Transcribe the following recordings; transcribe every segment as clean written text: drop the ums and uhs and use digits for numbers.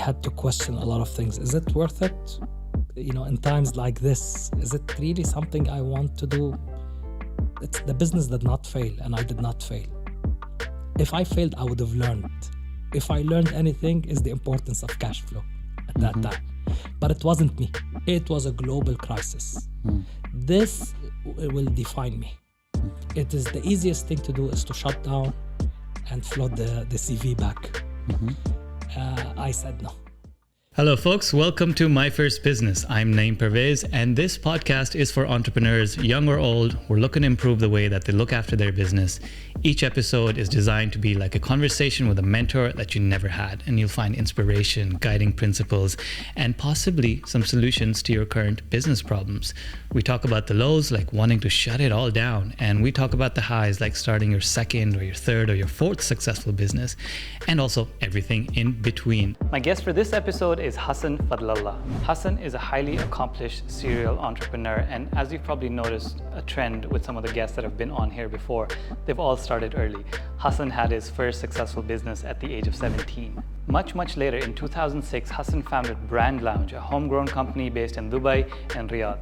had to question a lot of things. Is it worth it? In times like this, is it really something I want to do? The business did not fail, and I did not fail. If I failed, I would have learned. If I learned anything, is the importance of cash flow at that time. But it wasn't me. It was a global crisis. This will define me. It is the easiest thing to do is to shut down and float the CV back. I said no. Hello folks, welcome to My First Business. I'm Naeem Pervez, and this podcast is for entrepreneurs, young or old, who are looking to improve the way that they look after their business. Each episode is designed to be like a conversation with a mentor that you never had, and you'll find inspiration, guiding principles, and possibly some solutions to your current business problems. We talk about the lows, like wanting to shut it all down, and we talk about the highs, like starting your second or your third or your fourth successful business, and also everything in between. My guest for this episode is Hasan Fadlallah. Hasan is a highly accomplished serial entrepreneur, and as you've probably noticed a trend with some of the guests that have been on here before, they've all started early. Hasan had his first successful business at the age of 17. Much later, in 2006, Hasan founded Brand Lounge, a homegrown company based in Dubai and Riyadh.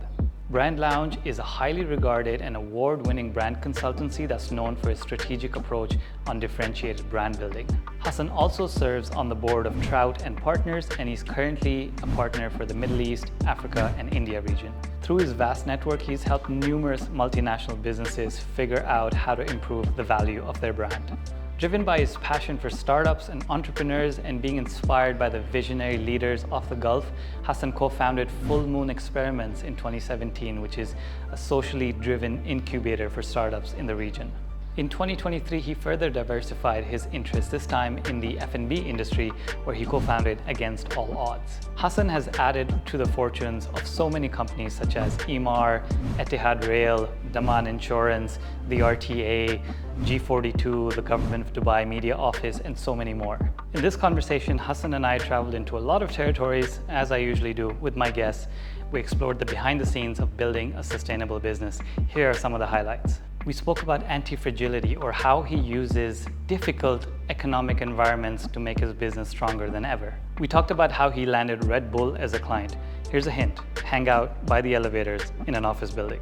Brand Lounge is a highly regarded and award-winning brand consultancy that's known for its strategic approach on differentiated brand building. Hasan also serves on the Board of Trout Partners, and he's currently a partner for the Middle East, Africa, and India region. Through his vast network, he's helped numerous multinational businesses figure out how to improve the value of their brand. Driven by his passion for startups and entrepreneurs and being inspired by the visionary leaders of the Gulf, Hasan co-founded Fullmoon Experiments in 2017, which is a socially driven incubator for startups in the region. In 2023, he further diversified his interests, this time in the F&B industry, where he co-founded Against All Odds. Hasan has added to the fortunes of so many companies such as Emaar, Etihad Rail, Daman Insurance, the RTA, G42, the Government of Dubai Media Office, and so many more. In this conversation, Hasan and I traveled into a lot of territories, as I usually do with my guests. We explored the behind the scenes of building a sustainable business. Here are some of the highlights. We spoke about anti-fragility, or how he uses difficult economic environments to make his business stronger than ever. We talked about how he landed Red Bull as a client. Here's a hint: hang out by the elevators in an office building.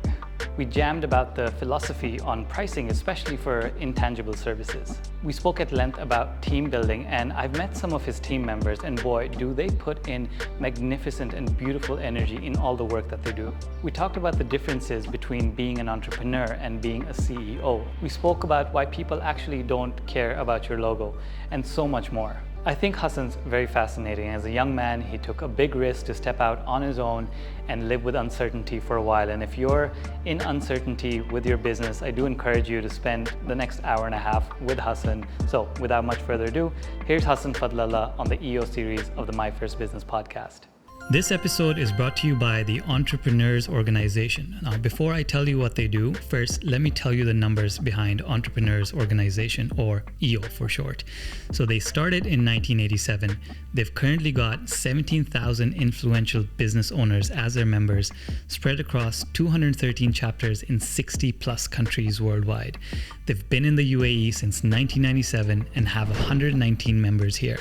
We jammed about the philosophy on pricing, especially for intangible services. We spoke at length about team building, and I've met some of his team members, and boy, do they put in magnificent and beautiful energy in all the work that they do. We talked about the differences between being an entrepreneur and being a CEO. We spoke about why people actually don't care about your logo, and so much more. I think Hasan's very fascinating. As a young man, he took a big risk to step out on his own and live with uncertainty for a while. And if you're in uncertainty with your business, I do encourage you to spend the next hour and a half with Hasan. So without much further ado, here's Hasan Fadlallah on the EO series of the My First Business podcast. This episode is brought to you by the Entrepreneurs Organization. Now, before I tell you what they do, first, let me tell you the numbers behind Entrepreneurs Organization, or EO for short. So they started in 1987. They've currently got 17,000 influential business owners as their members, spread across 213 chapters in 60 plus countries worldwide. They've been in the UAE since 1997 and have 119 members here,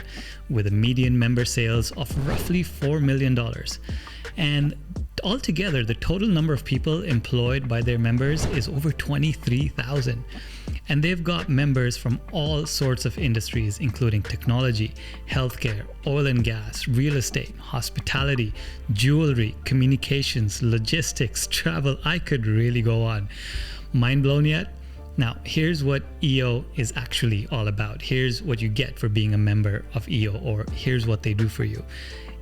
with a median member sales of roughly $4 million. And altogether, the total number of people employed by their members is over 23,000. And they've got members from all sorts of industries, including technology, healthcare, oil and gas, real estate, hospitality, jewelry, communications, logistics, travel. I could really go on. Mind blown yet? Now, here's what EO is actually all about. Here's what you get for being a member of EO, or here's what they do for you.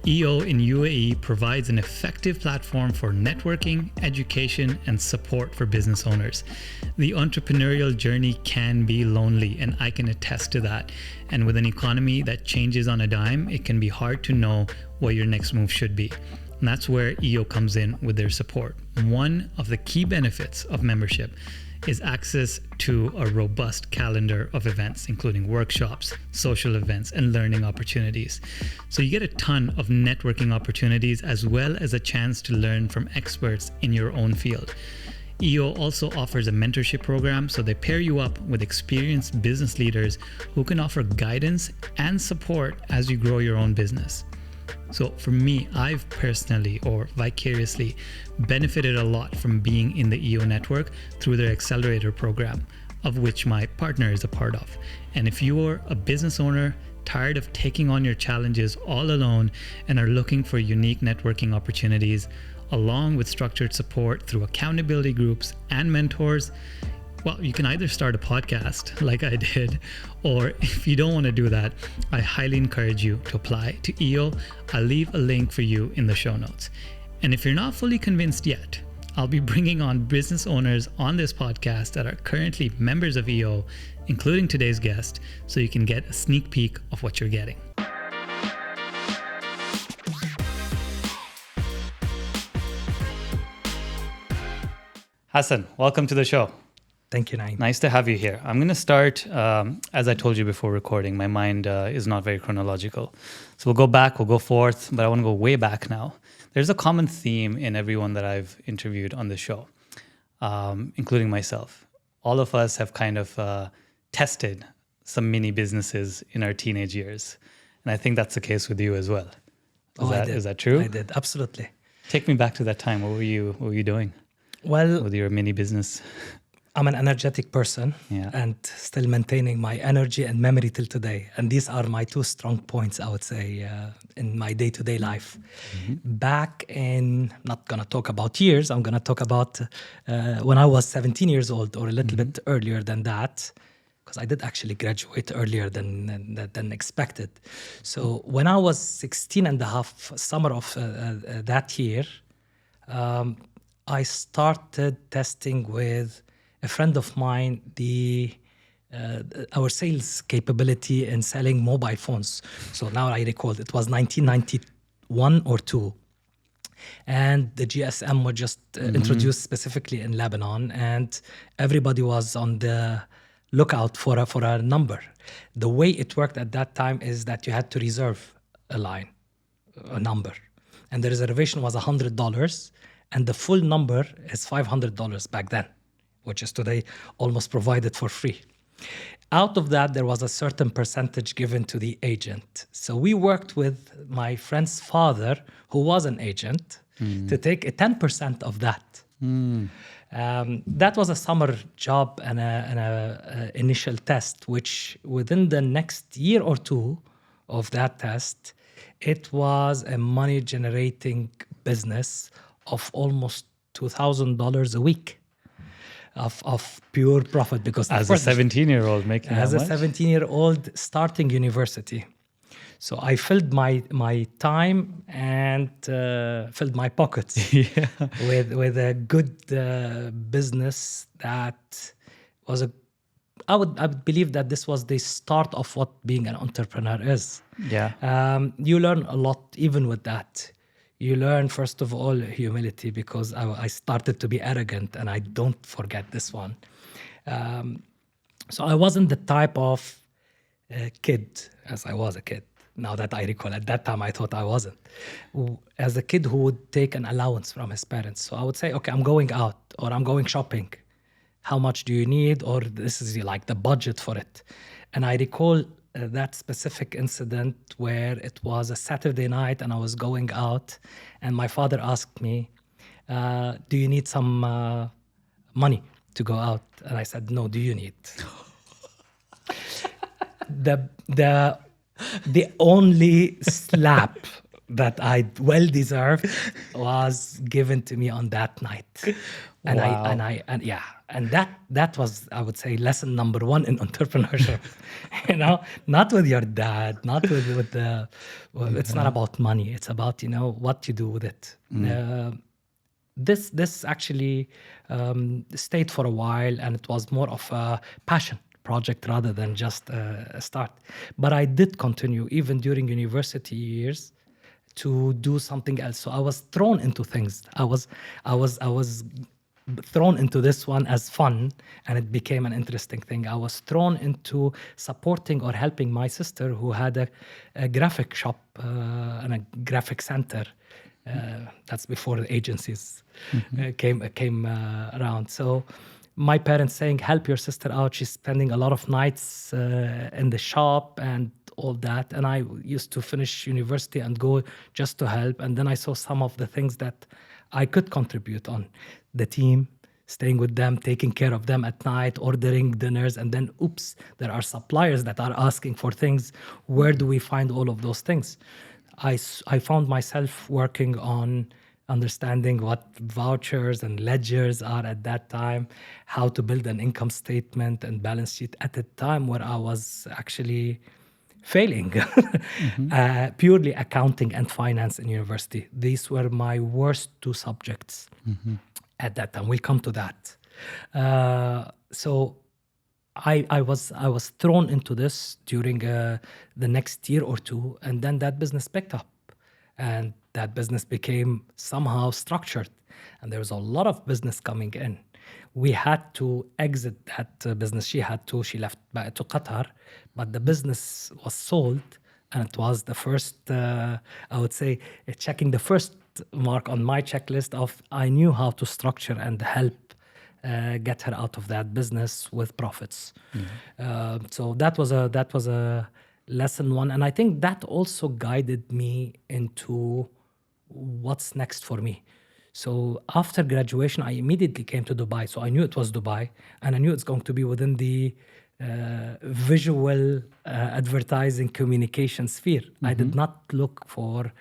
EO in UAE provides an effective platform for networking, education, and support for business owners. The entrepreneurial journey can be lonely, and I can attest to that. And with an economy that changes on a dime, it can be hard to know what your next move should be. And that's where EO comes in with their support. One of the key benefits of membership is access to a robust calendar of events, including workshops, social events, and learning opportunities. So you get a ton of networking opportunities, as well as a chance to learn from experts in your own field. EO also offers a mentorship program, so they pair you up with experienced business leaders who can offer guidance and support as you grow your own business. So for me, I've personally or vicariously benefited a lot from being in the EO network through their accelerator program, of which my partner is a part of. And if you're a business owner tired of taking on your challenges all alone and are looking for unique networking opportunities, along with structured support through accountability groups and mentors, well, you can either start a podcast like I did, or if you don't want to do that, I highly encourage you to apply to EO. I'll leave a link for you in the show notes. And if you're not fully convinced yet, I'll be bringing on business owners on this podcast that are currently members of EO, including today's guest, so you can get a sneak peek of what you're getting. Hasan, welcome to the show. Thank you, Naeem. Nice to have you here. I'm going to start, as I told you before recording, my mind is not very chronological. So we'll go back, we'll go forth, but I want to go way back now. There's a common theme in everyone that I've interviewed on the show, including myself. All of us have kind of tested some mini businesses in our teenage years. And I think that's the case with you as well. Is that true? I did, absolutely. Take me back to that time. What were you doing? Well, with your mini business? I'm an energetic person and still maintaining my energy and memory till today. And these are my two strong points, I would say, in my day-to-day life. Mm-hmm. Back in, I'm not going to talk about years, I'm going to talk about when I was 17 years old or a little bit earlier than that, because I did actually graduate earlier than expected. So when I was 16 and a half, summer of that year, I started testing with a friend of mine our sales capability in selling mobile phones. So now I recall it was 1991 or 2. And the GSM was just introduced specifically in Lebanon, and everybody was on the lookout for a number. The way it worked at that time is that you had to reserve a number. And the reservation was $100, and the full number is $500 back then, which is today almost provided for free. Out of that, there was a certain percentage given to the agent. So we worked with my friend's father, who was an agent, to take a 10% of that. That was a summer job and a initial test, which within the next year or two of that test, it was a money-generating business of almost $2,000 a week. Of pure profit, because as a 17-year-old making as that a 17-year-old starting university. So I filled my time and filled my pockets with a good business that was I would believe that this was the start of what being an entrepreneur is. You learn a lot even with that. You learn, first of all, humility, because I started to be arrogant, and I don't forget this one. So I wasn't the type of kid, as I was a kid. Now that I recall, at that time I thought I wasn't. As a kid who would take an allowance from his parents. So I would say, okay, I'm going out, or I'm going shopping. How much do you need? Or this is like the budget for it. And I recall that specific incident where it was a Saturday night and I was going out, and my father asked me, do you need some money to go out? And I said, no, do you need? The only slap that I well deserved was given to me on that night. And wow. And that was, I would say, lesson number one in entrepreneurship. Not with your dad, not with the. Well, it's not about money. It's about what you do with it. This actually stayed for a while, and it was more of a passion project rather than just a start. But I did continue even during university years to do something else. So I was thrown into things. I was thrown into this one as fun, and it became an interesting thing. I was thrown into supporting or helping my sister, who had a graphic shop and a graphic center. That's before the agencies came around. So my parents saying, help your sister out. She's spending a lot of nights in the shop and all that. And I used to finish university and go just to help. And then I saw some of the things that I could contribute on. The team, staying with them, taking care of them at night, ordering dinners, and then, oops, there are suppliers that are asking for things. Where do we find all of those things? I found myself working on understanding what vouchers and ledgers are at that time, how to build an income statement and balance sheet at a time where I was actually failing. Purely accounting and finance in university. These were my worst two subjects at that time. We'll come to that. So I was thrown into this during the next year or two, and then that business picked up, and that business became somehow structured, and there was a lot of business coming in. We had to exit that business. She left back to Qatar, but the business was sold, and it was the first, I would say, checking the first mark on my checklist of I knew how to structure and help get her out of that business with profits. So that was a lesson one, and I think that also guided me into what's next for me. So after graduation, I immediately came to Dubai. So I knew it was Dubai, and I knew it's going to be within the visual advertising communication sphere. I did not look for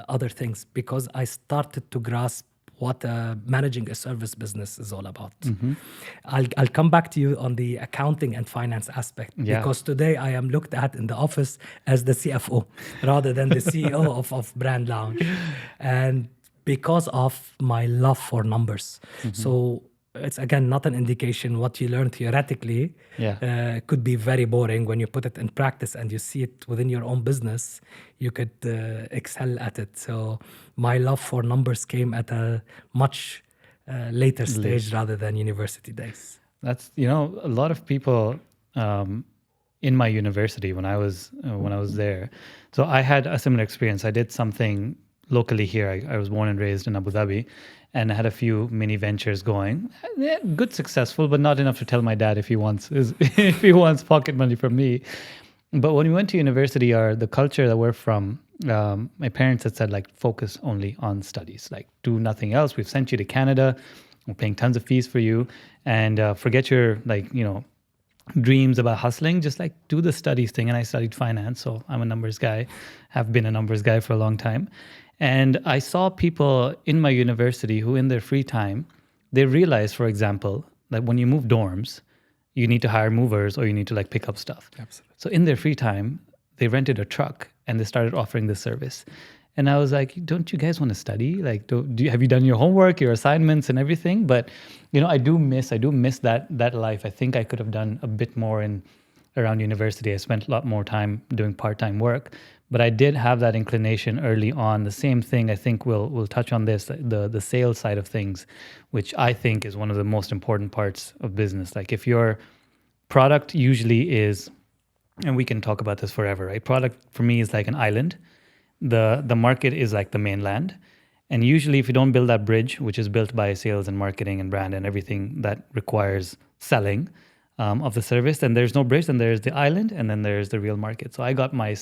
other things because I started to grasp what managing a service business is all about. I'll come back to you on the accounting and finance aspect, because today I am looked at in the office as the CFO rather than the CEO of Brand Lounge, and because of my love for numbers. So it's again not an indication what you learn theoretically could be very boring. When you put it in practice and you see it within your own business, you could excel at it. So my love for numbers came at a much later stage rather than university days. That's, a lot of people in my university when I was there. So I had a similar experience. I did something locally here. I was born and raised in Abu Dhabi, and I had a few mini ventures going. Good, successful, but not enough to tell my dad if he wants pocket money from me. But when we went to university, the culture that we're from, my parents had said, focus only on studies, do nothing else. We've sent you to Canada. We're paying tons of fees for you, and forget your dreams about hustling. Just do the studies thing. And I studied finance, so I'm a numbers guy. Have been a numbers guy for a long time. And I saw people in my university who in their free time, they realized, for example, that when you move dorms, you need to hire movers or you need to pick up stuff. Absolutely. So in their free time, they rented a truck and they started offering this service. And I was like, don't you guys want to study? Have you done your homework, your assignments and everything? But, I do miss that life. I think I could have done a bit more around university. I spent a lot more time doing part-time work. But I did have that inclination early on. The same thing, I think we'll touch on this, the sales side of things, which I think is one of the most important parts of business. If your product usually is, and we can talk about this forever, right? Product for me is like an island. The market is like the mainland. And usually if you don't build that bridge, which is built by sales and marketing and brand and everything that requires selling of the service, then there's no bridge, then there's the island, and then there's the real market. So I got my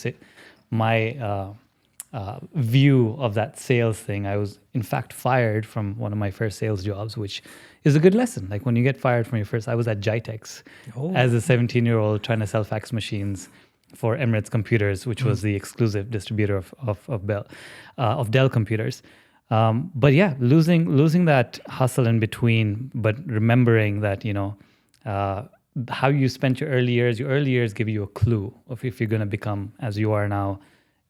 view of that sales thing. I was in fact fired from one of my first sales jobs, which is a good lesson. When you get fired from your first, I was at Jitex as a 17-year-old trying to sell fax machines for Emirates Computers, which was the exclusive distributor of Dell computers. But yeah, losing that hustle in between, but remembering that, how you spent your early years give you a clue of if you're going to become as you are now.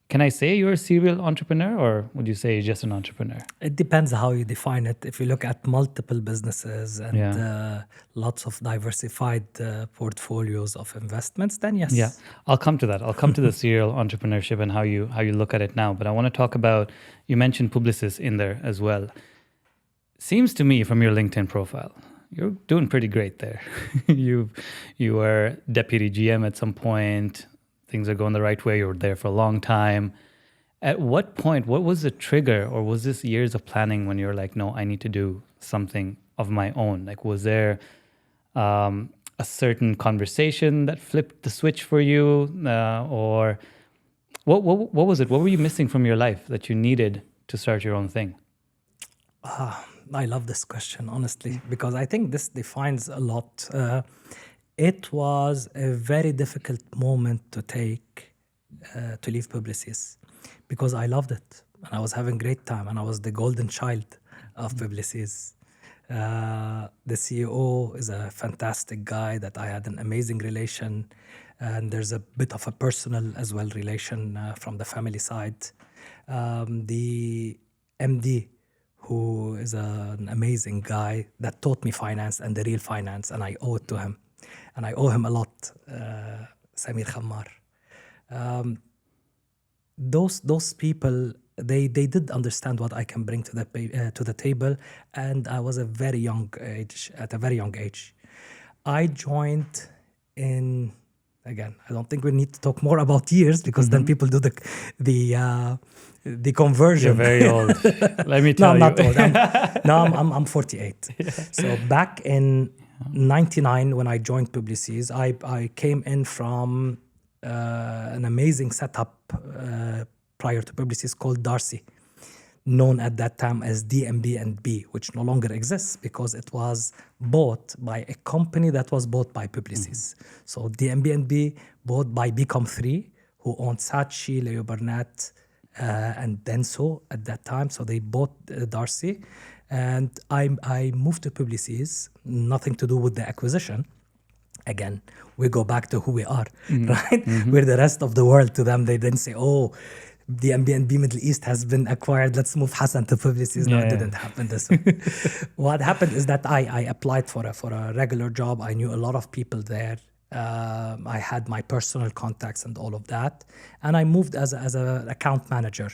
Can I say you're a serial entrepreneur, or would you say you're just an entrepreneur? It depends how you define it. If you look at multiple businesses and lots of diversified portfolios of investments, then yes. Yeah, I'll come to that. I'll come to the serial entrepreneurship and how you look at it now. But I want to talk about, you mentioned Publicis in there as well. Seems to me from your LinkedIn profile, you're doing pretty great there. You were deputy GM at some point. Things are going the right way. You were there for a long time. At what point, what was the trigger, or was this years of planning when you're like, no, I need to do something of my own? Was there a certain conversation that flipped the switch for you, or what was it? What were you missing from your life that you needed to start your own thing? I love this question, honestly, because I think this defines a lot. It was a very difficult moment to take to leave Publicis, because I loved it and I was having great time and I was the golden child of Publicis. The CEO is a fantastic guy that I had an amazing relation, and there's a bit of a personal as well relation from the family side. The MD, who is an amazing guy that taught me finance and the real finance, and I owe it to him. And I owe him a lot, Samir Khammar. Those people, they did understand what I can bring to the table, and I was at a very young age. I joined in, again, I don't think we need to talk more about years, because then people do the conversion. You're very old. Let me tell you. No, I'm not old. I'm 48. Yeah. So back in 99, when I joined Publicis, I came in from an amazing setup prior to Publicis called Darcy, known at that time as DMB&B, which no longer exists because it was bought by a company that was bought by Publicis. So DMB&B bought by Becom3, who owned Saatchi, Leo Burnett, and Denso at that time. So they bought Darcy, and I moved to Publicis, nothing to do with the acquisition. Again, we go back to who we are, right? We're the rest of the world to them. They didn't say, oh, the MBNB Middle East has been acquired, let's move Hasan to Publicis. No, it didn't happen this way. What happened is that I applied for a regular job. I knew a lot of people there. I had my personal contacts and all of that. And I moved as an account manager.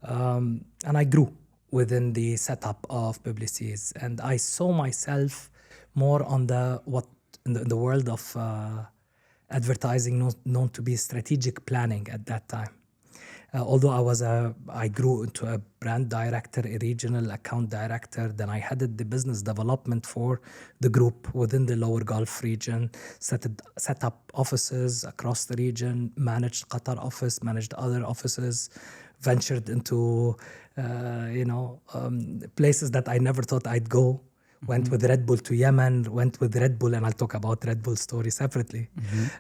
And I grew within the setup of Publicis. And I saw myself more on in the world of advertising, known to be strategic planning at that time. Although I grew into a brand director, a regional account director. Then I headed the business development for the group within the Lower Gulf region, set up offices across the region, managed Qatar office, managed other offices, ventured into places that I never thought I'd go. Went with Red Bull to Yemen, went with Red Bull, and I'll talk about Red Bull story separately.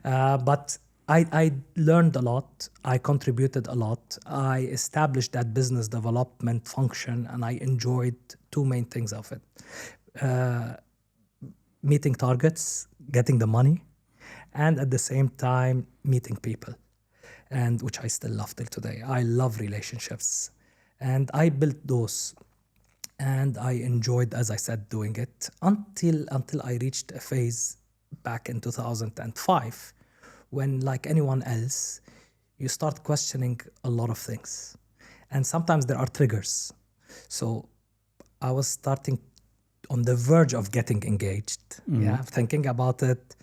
But I learned a lot. I contributed a lot. I established that business development function, and I enjoyed two main things of it. Meeting targets, getting the money, and at the same time, meeting people, and which I still love till today. I love relationships, and I built those. And I enjoyed, as I said, doing it until I reached a phase back in 2005 when, like anyone else, you start questioning a lot of things. And sometimes there are triggers. So I was starting on the verge of getting engaged, thinking about it.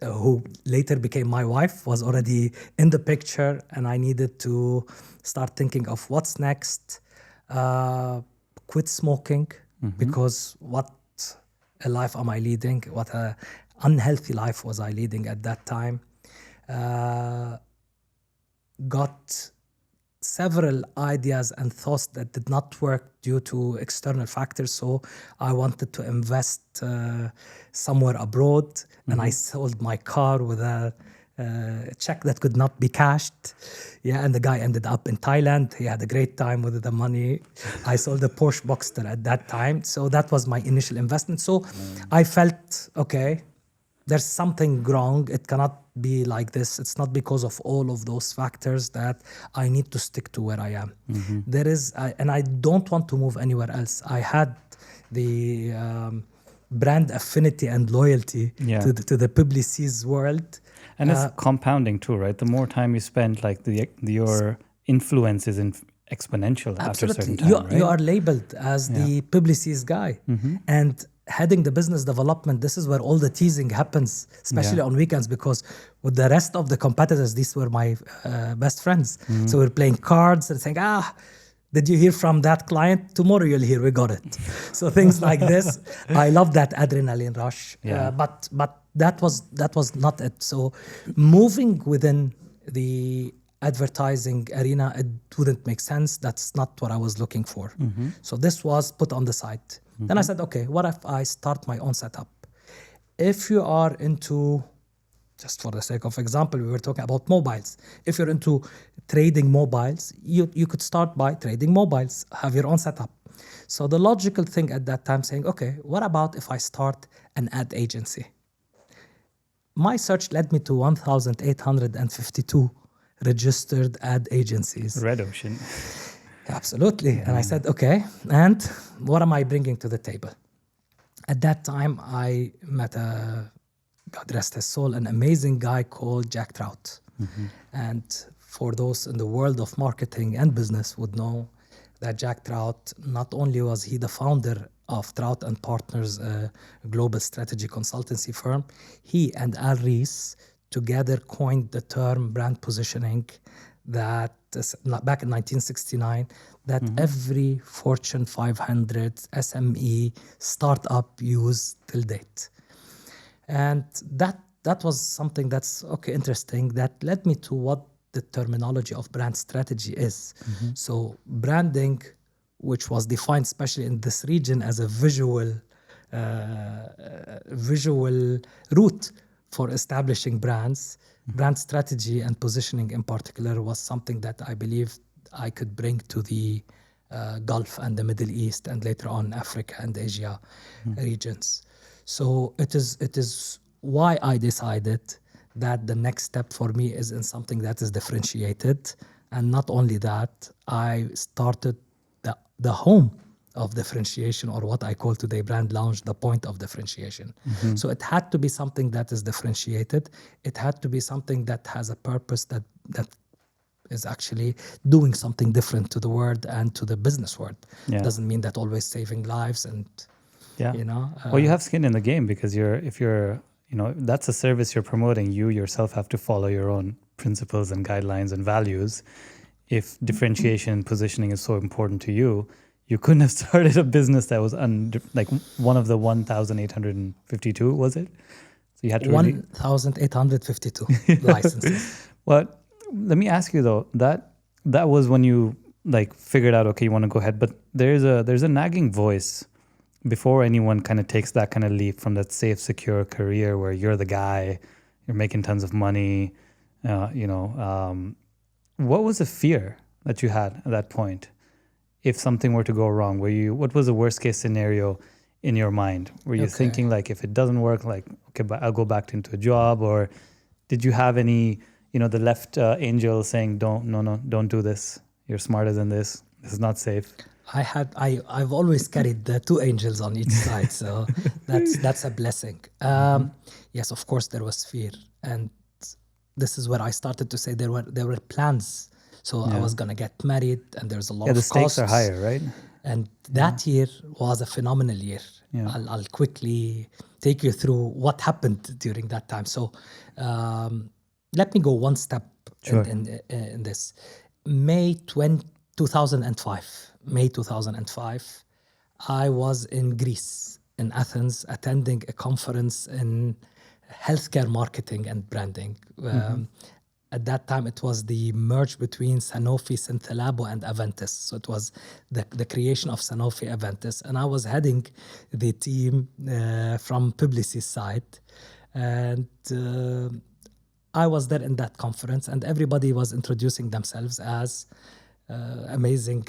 Who later became my wife was already in the picture, and I needed to start thinking of what's next. Quit smoking, because what a life am I leading? What a unhealthy life was I leading at that time? Got several ideas and thoughts that did not work due to external factors. So I wanted to invest somewhere abroad, and I sold my car with a check that could not be cashed. And the guy ended up in Thailand. He had a great time with the money. I sold a Porsche Boxster at that time. So that was my initial investment. So I felt, okay, there's something wrong. It cannot be like this. It's not because of all of those factors that I need to stick to where I am. There is, and I don't want to move anywhere else. I had the brand affinity and loyalty to the Publicis world. And it's compounding too, right? The more time you spend, like your influence is exponential after a certain time, right? You are labeled as the Publicis guy. And heading the business development, this is where all the teasing happens, especially on weekends, because with the rest of the competitors, these were my best friends. So we're playing cards and saying, Did you hear from that client? Tomorrow you'll hear we got it. So things like this, I love that adrenaline rush. Yeah. But that was not it. So moving within the advertising arena, it wouldn't make sense. That's not what I was looking for. So this was put on the side. Then I said, okay, what if I start my own setup? If you are into, just for the sake of example, we were talking about mobiles. If you're into trading mobiles, you could start by trading mobiles, have your own setup. So the logical thing at that time saying, okay, what about if I start an ad agency? My search led me to 1,852 registered ad agencies. Red Ocean. Absolutely. And I said, okay, and what am I bringing to the table? At that time, I met God rest his soul, an amazing guy called Jack Trout. And for those in the world of marketing and business would know that Jack Trout, not only was he the founder of Trout and Partners, a global strategy consultancy firm, he and Al Rees together coined the term brand positioning that back in 1969, that every Fortune 500 SME startup used till date. And that was something that's interesting, that led me to what the terminology of brand strategy is. So branding, which was defined especially in this region as a visual route for establishing brands, brand strategy and positioning in particular was something that I believe I could bring to the Gulf and the Middle East and later on Africa and Asia regions. So it is why I decided that the next step for me is in something that is differentiated. And not only that, I started the home of differentiation, or what I call today Brand Lounge, the point of differentiation. So it had to be something that is differentiated. It had to be something that has a purpose that is actually doing something different to the world and to the business world. Yeah. Doesn't mean that always saving lives and, you know. Well, you have skin in the game, because if you're, that's a service you're promoting. You yourself have to follow your own principles and guidelines and values. If differentiation and positioning is so important to you, you couldn't have started a business that was like one of the 1,852, was it? So you had to 1,852 licenses. Well, let me ask you though, that was when you like figured out, okay, you want to go ahead, but there's a nagging voice before anyone kind of takes that kind of leap from that safe, secure career where you're the guy, you're making tons of money, what was the fear that you had at that point? If something were to go wrong, what was the worst case scenario in your mind? Were you thinking like, if it doesn't work, like, okay, but I'll go back into a job? Or did you have any, the left angel saying, don't do this. You're smarter than this. This is not safe. I've always carried the two angels on each side. So that's a blessing. Yes, of course there was fear. And this is where I started to say there were plans. So I was going to get married, and there's a lot of costs. Yeah, the stakes are higher, right? And that year was a phenomenal year. Yeah. I'll quickly take you through what happened during that time. So let me go one step in this. May 2005, I was in Greece, in Athens, attending a conference in healthcare marketing and branding. At that time, it was the merge between Sanofi, Synthelabo, and Aventis. So it was the creation of Sanofi Aventis. And I was heading the team from Publicis side. And I was there in that conference, and everybody was introducing themselves as amazing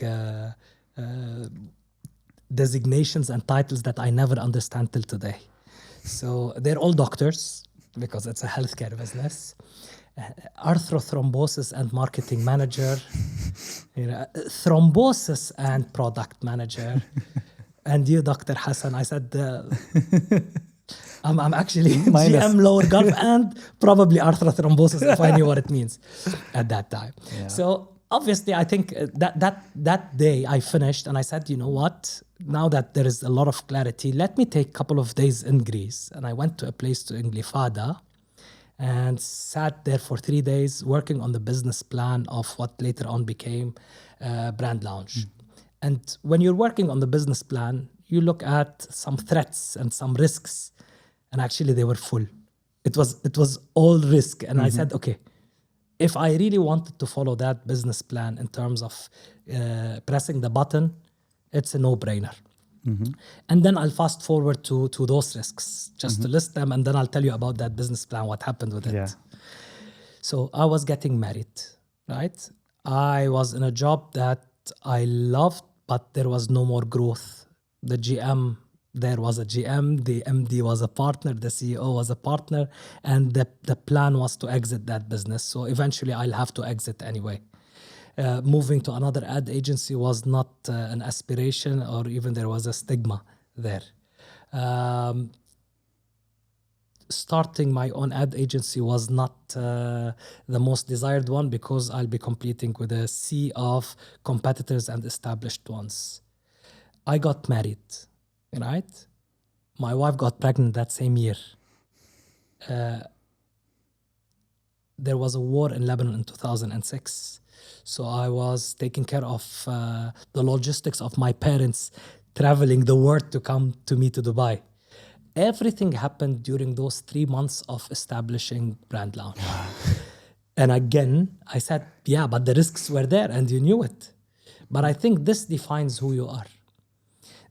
designations and titles that I never understand till today. So they're all doctors, because it's a healthcare business. Arthrothrombosis and marketing manager, thrombosis and product manager, and you, Dr. Hasan. I said, I'm actually GM Lower Gulf and probably arthrothrombosis, if I knew what it means at that time. Yeah. So obviously, I think that day I finished, and I said, you know what? Now that there is a lot of clarity, let me take a couple of days in Greece. And I went to a place in Glyfada. and sat there for 3 days working on the business plan of what later on became Brand Lounge. And when you're working on the business plan, you look at some threats and some risks, and actually they were full. It was all risk, and I said, okay, if I really wanted to follow that business plan in terms of pressing the button, it's a no-brainer. And then I'll fast forward to those risks, just to list them, and then I'll tell you about that business plan, what happened with it. Yeah. So I was getting married, right? I was in a job that I loved, but there was no more growth. The GM, there was a GM, the MD was a partner, the CEO was a partner, and the plan was to exit that business. So eventually I'll have to exit anyway. Moving to another ad agency was not an aspiration, or even there was a stigma there. Starting my own ad agency was not the most desired one, because I'll be competing with a sea of competitors and established ones. I got married, right? My wife got pregnant that same year. There was a war in Lebanon in 2006. So I was taking care of the logistics of my parents traveling the world to come to me to Dubai. Everything happened during those 3 months of establishing Brand Lounge. And again, I said, yeah, but the risks were there and you knew it. But I think this defines who you are.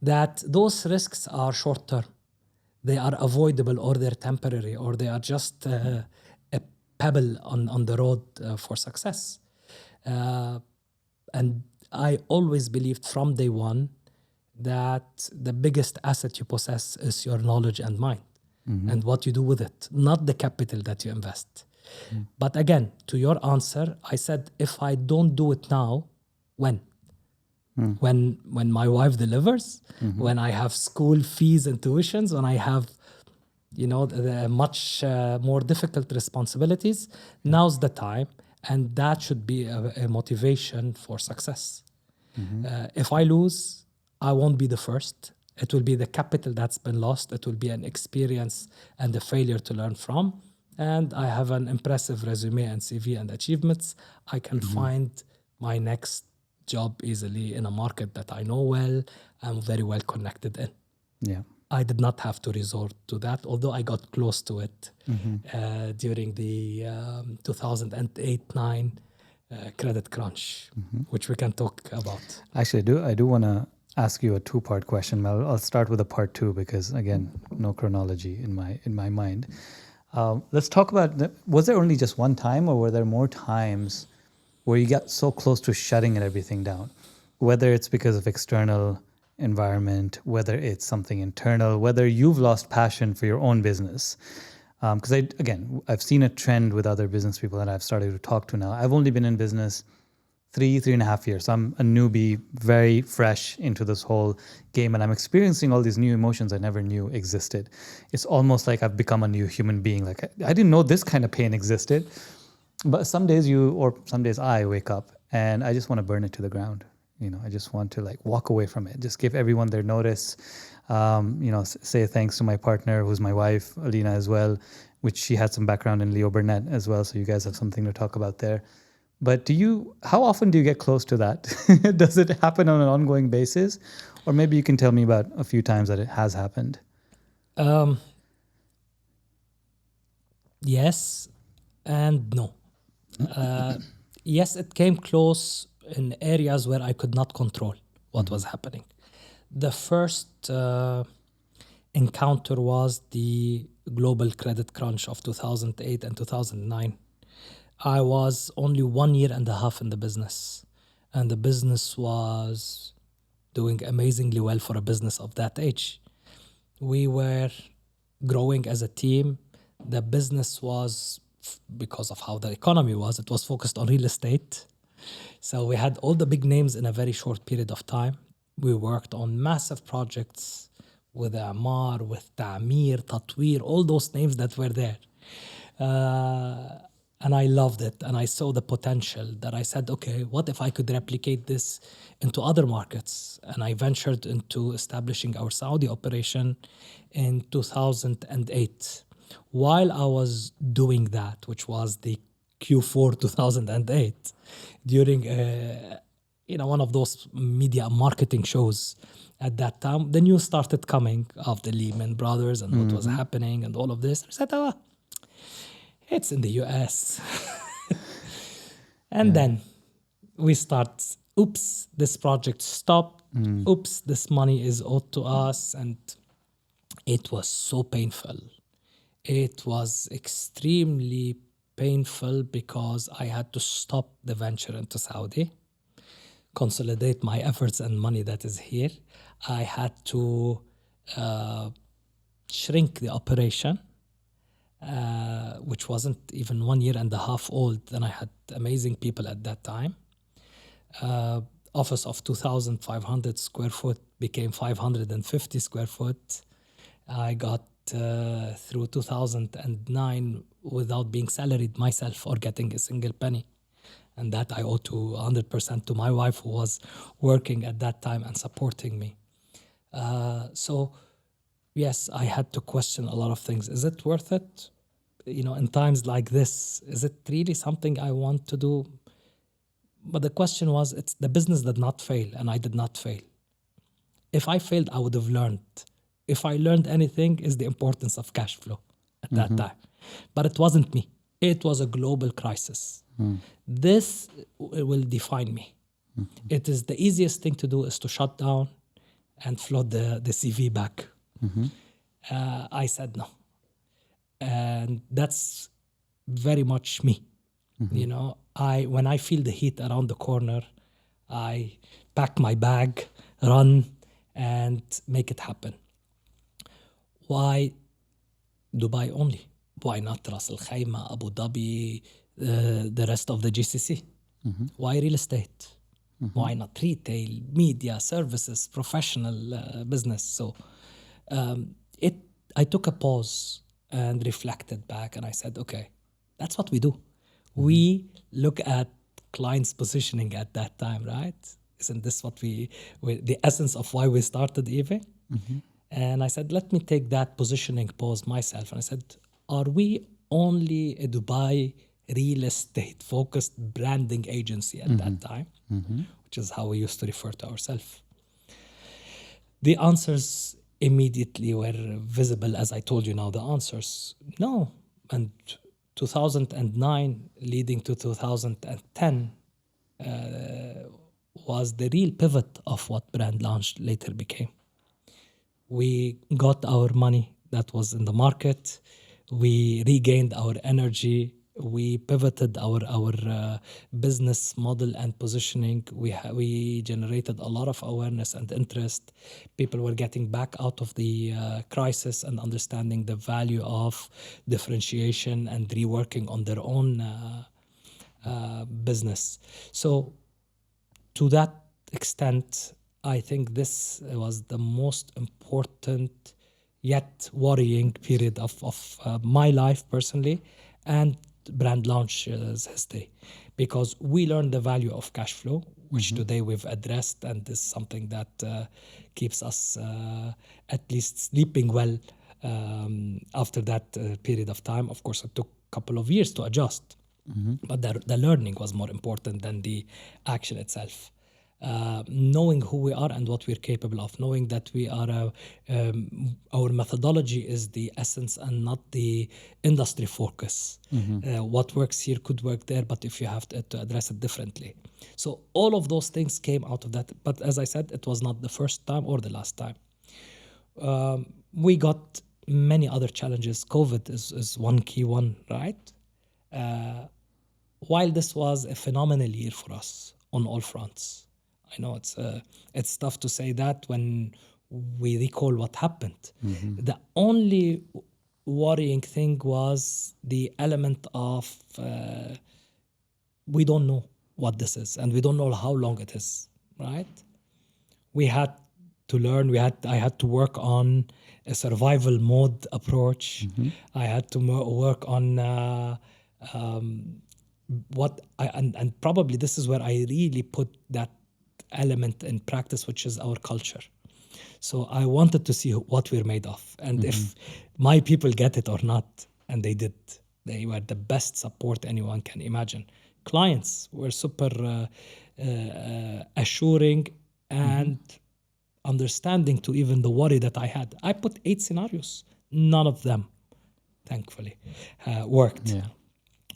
That those risks are short term. They are avoidable, or they're temporary, or they are just a pebble on the road for success. And I always believed from day one that the biggest asset you possess is your knowledge and mind, and what you do with it, not the capital that you invest. But again, to your answer, I said, if I don't do it now, when? When my wife delivers, when I have school fees and tuitions, when I have the much more difficult responsibilities, now's the time. And that should be a motivation for success. If I lose, I won't be the first. It will be the capital that's been lost. It will be an experience and a failure to learn from. And I have an impressive resume and CV and achievements. I can find my next job easily in a market that I know well, I'm very well connected in. Yeah. I did not have to resort to that, although I got close to it during the 2008-9 credit crunch, which we can talk about. Actually, I do want to ask you a two-part question. I'll start with a part two because, again, no chronology in my mind. Let's talk about, was there only just one time, or were there more times where you got so close to shutting everything down? Whether it's because of external environment, whether it's something internal, whether you've lost passion for your own business. Because I've seen a trend with other business people that I've started to talk to now. I've only been in business 3.5 years. So I'm a newbie, very fresh into this whole game, and I'm experiencing all these new emotions I never knew existed. It's almost like I've become a new human being. Like I didn't know this kind of pain existed. But some days I wake up and I just want to burn it to the ground. I just want to walk away from it. Just give everyone their notice. Say thanks to my partner, who's my wife, Alina, as well, which she had some background in Leo Burnett as well. So you guys have something to talk about there. But how often do you get close to that? Does it happen on an ongoing basis? Or maybe you can tell me about a few times that it has happened. Yes and no. Yes, it came close in areas where I could not control what was happening. The first encounter was the global credit crunch of 2008 and 2009. I was only 1.5 years in the business, and the business was doing amazingly well for a business of that age. We were growing as a team. The business was, because of how the economy was, it was focused on real estate. So we had all the big names in a very short period of time. We worked on massive projects with Amar, with Ta'mir, Tatweer, all those names that were there. And I loved it. And I saw the potential that I said, okay, what if I could replicate this into other markets? And I ventured into establishing our Saudi operation in 2008. while I was doing that, which was the Q4 2008, during one of those media marketing shows at that time, the news started coming of the Lehman Brothers and what was happening and all of this. I said, oh, it's in the US. And then we start, oops, this project stopped. Oops, this money is owed to us. And it was so painful. It was extremely painful because I had to stop the venture into Saudi, consolidate my efforts and money that is here. I had to shrink the operation, which wasn't even 1 year and a half old. And I had amazing people at that time. Office of 2,500 square foot became 550 square foot. I got through 2009 without being salaried myself or getting a single penny. And that I owe to 100% to my wife, who was working at that time and supporting me. So, yes, I had to question a lot of things. Is it worth it? In times like this, is it really something I want to do? But the question was, it's the business did not fail, and I did not fail. If I failed, I would have learned. If I learned anything, is the importance of cash flow at that time. But it wasn't me. It was a global crisis. This will define me. It is the easiest thing to do is to shut down and float the CV back. I said no. And that's very much me. When I feel the heat around the corner, I pack my bag, run, and make it happen. Why Dubai only? Why not Ras Al Khaimah, Abu Dhabi, the rest of the GCC? Why real estate? Why not retail, media, services, professional business? So I took a pause and reflected back, and I said, okay, that's what we do. We look at clients' positioning at that time, right? Isn't this what the essence of why we started even? And I said, let me take that positioning pause myself. And I said, are we only a Dubai real estate focused branding agency at that time? Which is how we used to refer to ourselves. The answers immediately were visible, as I told you now, the answers. No. And 2009 leading to 2010 was the real pivot of what Brand Launch later became. We got our money that was in the market. We regained our energy. We pivoted our business model and positioning. We generated a lot of awareness and interest. People were getting back out of the crisis and understanding the value of differentiation and reworking on their own business. So to that extent, I think this was the most important yet worrying period of my life personally and Brand Launch's history, because we learned the value of cash flow, which today we've addressed, and is something that keeps us at least sleeping well after that period of time. Of course, it took a couple of years to adjust, but the learning was more important than the action itself. Knowing who we are and what we're capable of, knowing that we are our methodology is the essence and not the industry focus. What works here could work there, but if you have to address it differently. So all of those things came out of that. But as I said, it was not the first time or the last time. We got many other challenges. COVID is one key one, right? While this was a phenomenal year for us on all fronts. I know it's tough to say that when we recall what happened. The only worrying thing was the element of we don't know what this is, and we don't know how long it is, right? We had to learn. I had to work on a survival mode approach. I had to work on and probably this is where I really put that element in practice, which is our culture. So I wanted to see what we're made of, and if my people get it or not. And they did. They were the best support anyone can imagine. Clients were super assuring and understanding to even the worry that I had. I put 8 scenarios. None of them, thankfully, worked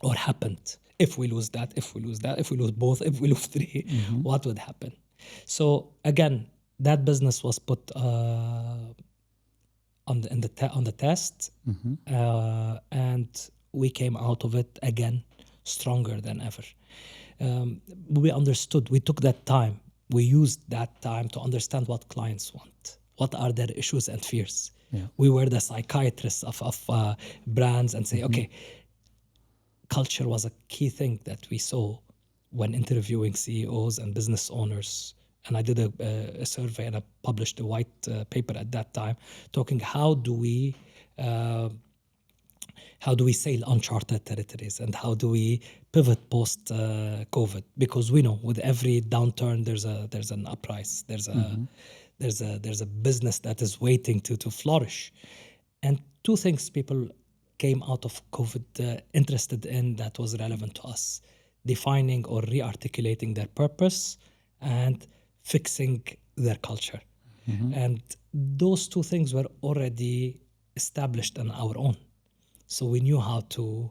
or happened. If we lose that, if we lose that, if we lose both, if we lose 3, what would happen? So again, that business was put on the test, and we came out of it again stronger than ever. We understood. We took that time. We used that time to understand what clients want. What are their issues and fears? Yeah. We were the psychiatrists of brands and say, okay, culture was a key thing that we saw when interviewing CEOs and business owners. And I did a survey, and I published a white paper at that time talking how do we sail uncharted territories, and how do we pivot post COVID? Because we know with every downturn there's an uprise. There's a business that is waiting to flourish. And 2 things people came out of COVID interested in that was relevant to us: defining or re-articulating their purpose and fixing their culture. And those 2 things were already established on our own. So we knew how to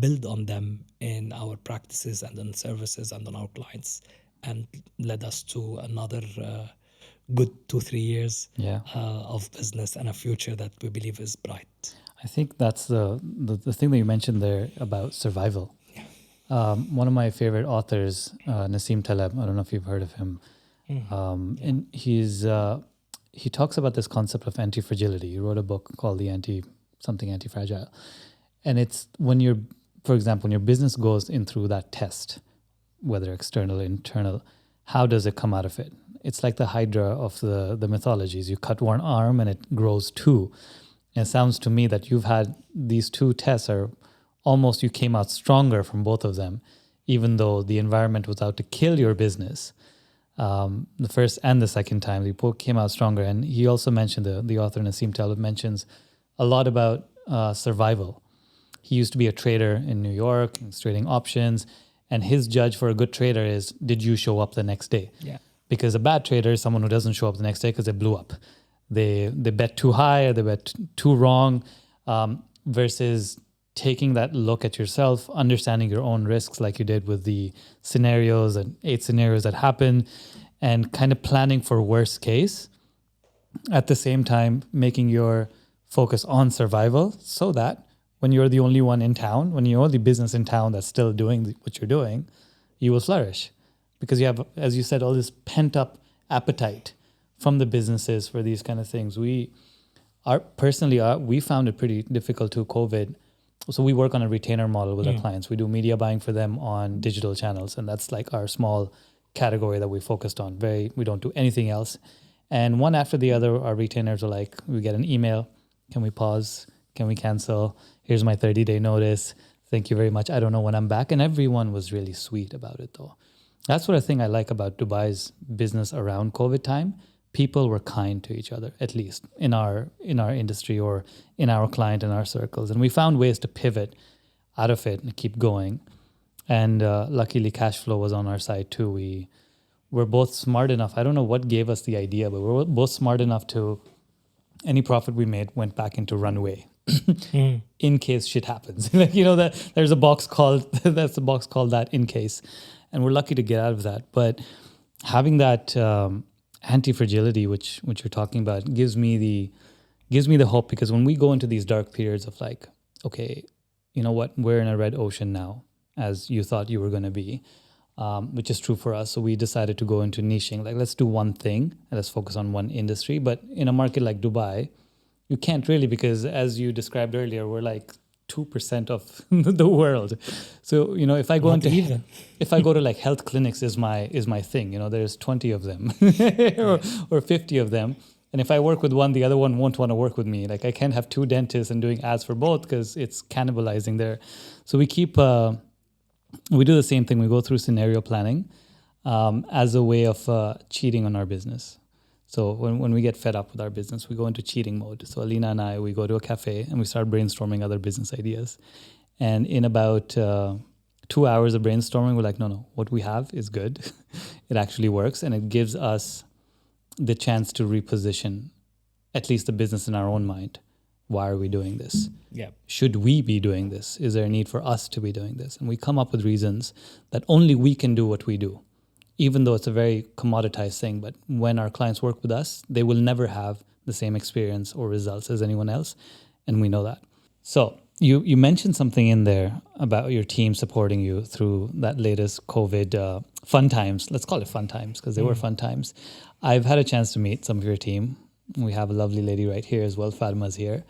build on them in our practices and in services and on our clients, and led us to another good 2-3 years of business and a future that we believe is bright. I think that's the thing that you mentioned there about survival. One of my favorite authors, Nassim Taleb, I don't know if you've heard of him, and he talks about this concept of anti-fragility. He wrote a book called Anti-Fragile. And it's when for example, when your business goes in through that test, whether external or internal, how does it come out of it? It's like the Hydra of the mythologies. You cut one arm and it grows 2. And it sounds to me that you've had these 2 tests are almost you came out stronger from both of them, even though the environment was out to kill your business. The first and the second time, you both came out stronger. And he also mentioned, the author Nassim Taleb mentions a lot about survival. He used to be a trader in New York, he's trading options, and his judge for a good trader is, did you show up the next day? Yeah. Because a bad trader is someone who doesn't show up the next day because they blew up. They bet too high or they bet too wrong, versus taking that look at yourself, understanding your own risks like you did with the scenarios and 8 scenarios that happen, and kind of planning for worst case. At the same time, making your focus on survival so that when you're the only one in town, when you're the only business in town that's still doing what you're doing, you will flourish. Because you have, as you said, all this pent-up appetite from the businesses for these kind of things. We found it pretty difficult to COVID. So we work on a retainer model with our clients. We do media buying for them on digital channels, and that's like our small category that we focused on. We don't do anything else. And one after the other, our retainers are like, we get an email, can we pause? Can we cancel? Here's my 30-day notice. Thank you very much. I don't know when I'm back. And everyone was really sweet about it though. That's what I think I like about Dubai's business around COVID time. People were kind to each other, at least in our industry or in our client and our circles. And we found ways to pivot out of it and keep going. And luckily, cash flow was on our side too. We were both smart enough. I don't know what gave us the idea, but we were both smart enough to, any profit we made went back into runway in case shit happens. Like, that there's a box called, that's a box called that in case. And we're lucky to get out of that. But having that anti-fragility, which you're talking about, gives me the hope, because when we go into these dark periods of like, okay, you know what, we're in a red ocean now, as you thought you were going to be, which is true for us. So we decided to go into niching, like let's do one thing and let's focus on one industry. But in a market like Dubai, you can't really, because as you described earlier, we're like 2% of the world. So, if I go if I go to like health clinics is my thing, there's 20 of them or 50 of them. And if I work with one, the other one won't want to work with me. Like I can't have 2 dentists and doing ads for both because it's cannibalizing there. So we do the same thing. We go through scenario planning as a way of cheating on our business. So when we get fed up with our business, we go into cheating mode. So Alina and I, we go to a cafe and we start brainstorming other business ideas. And in about 2 hours of brainstorming, we're like, no, what we have is good. It actually works. And it gives us the chance to reposition at least the business in our own mind. Why are we doing this? Yeah. Should we be doing this? Is there a need for us to be doing this? And we come up with reasons that only we can do what we do, even though it's a very commoditized thing. But when our clients work with us, they will never have the same experience or results as anyone else. And we know that. So you mentioned something in there about your team supporting you through that latest COVID fun times. Let's call it fun times because they were fun times. I've had a chance to meet some of your team. We have a lovely lady right here as well. Fatma's here.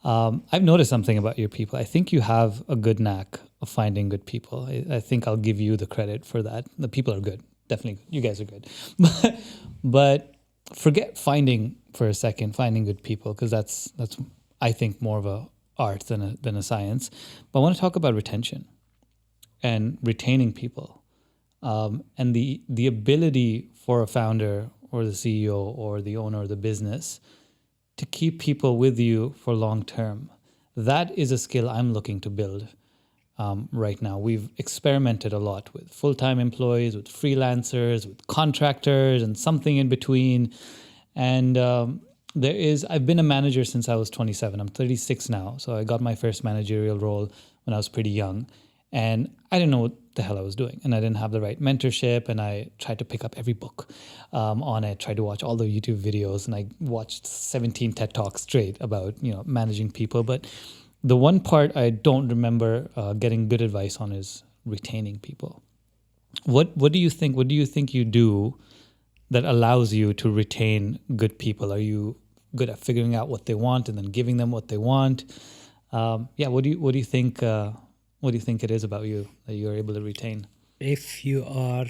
I've noticed something about your people. I think you have a good knack of finding good people. I think I'll give you the credit for that. The people are good. Definitely. You guys are good. But forget finding for a second, finding good people, because that's I think more of a art than a science. But I want to talk about retention and retaining people, and the ability for a founder or the CEO or the owner of the business to keep people with you for long term. That is a skill I'm looking to build right now. We've experimented a lot with full-time employees, with freelancers, with contractors, and something in between. And I've been a manager since I was 27. I'm 36 now. So I got my first managerial role when I was pretty young. And I didn't know what the hell I was doing. And I didn't have the right mentorship. And I tried to pick up every book on it, tried to watch all the YouTube videos. And I watched 17 TED Talks straight about, managing people. But the one part I don't remember getting good advice on is retaining people. What do you think? What do you think you do that allows you to retain good people? Are you good at figuring out what they want and then giving them what they want? What do you think? What do you think it is about you that you're able to retain? If you are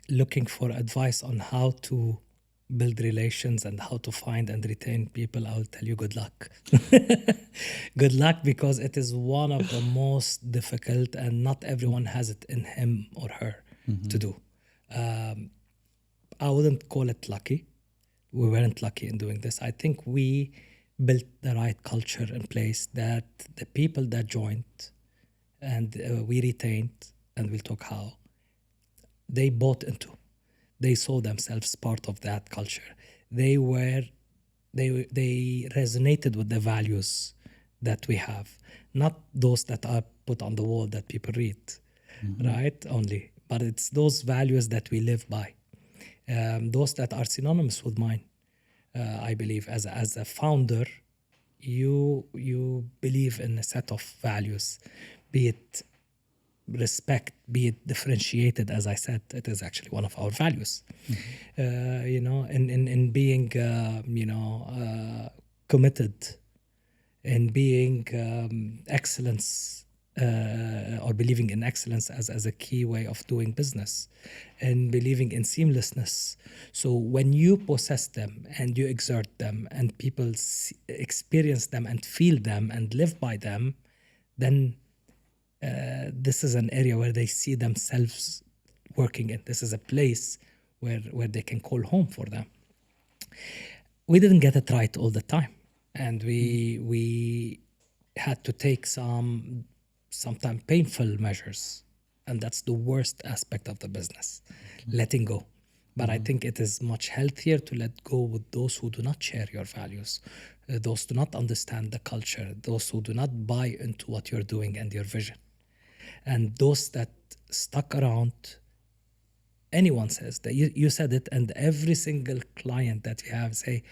looking for advice on how to build relations and how to find and retain people, I will tell you good luck. Good luck, because it is one of the most difficult, and not everyone has it in him or her to do. I wouldn't call it lucky. We weren't lucky in doing this. I think we built the right culture in place that the people that joined and we retained, and we'll talk how, they bought into. They saw themselves part of that culture. They resonated with the values that we have, not those that are put on the wall that people read, right? Only, but it's those values that we live by, those that are synonymous with mine. I believe as a founder, you believe in a set of values, be it respect, be it differentiated. As I said, it is actually one of our values. In being committed, in being excellence, or believing in excellence as a key way of doing business, and believing in seamlessness. So when you possess them and you exert them and people experience them and feel them and live by them, then this is an area where they see themselves working in. This is a place where they can call home for them. We didn't get it right all the time, and we had to take sometimes painful measures, and that's the worst aspect of the business, letting go. But I think it is much healthier to let go with those who do not share your values, those who do not understand the culture, those who do not buy into what you're doing and your vision. And those that stuck around, anyone says that, you said it, and every single client that we have say,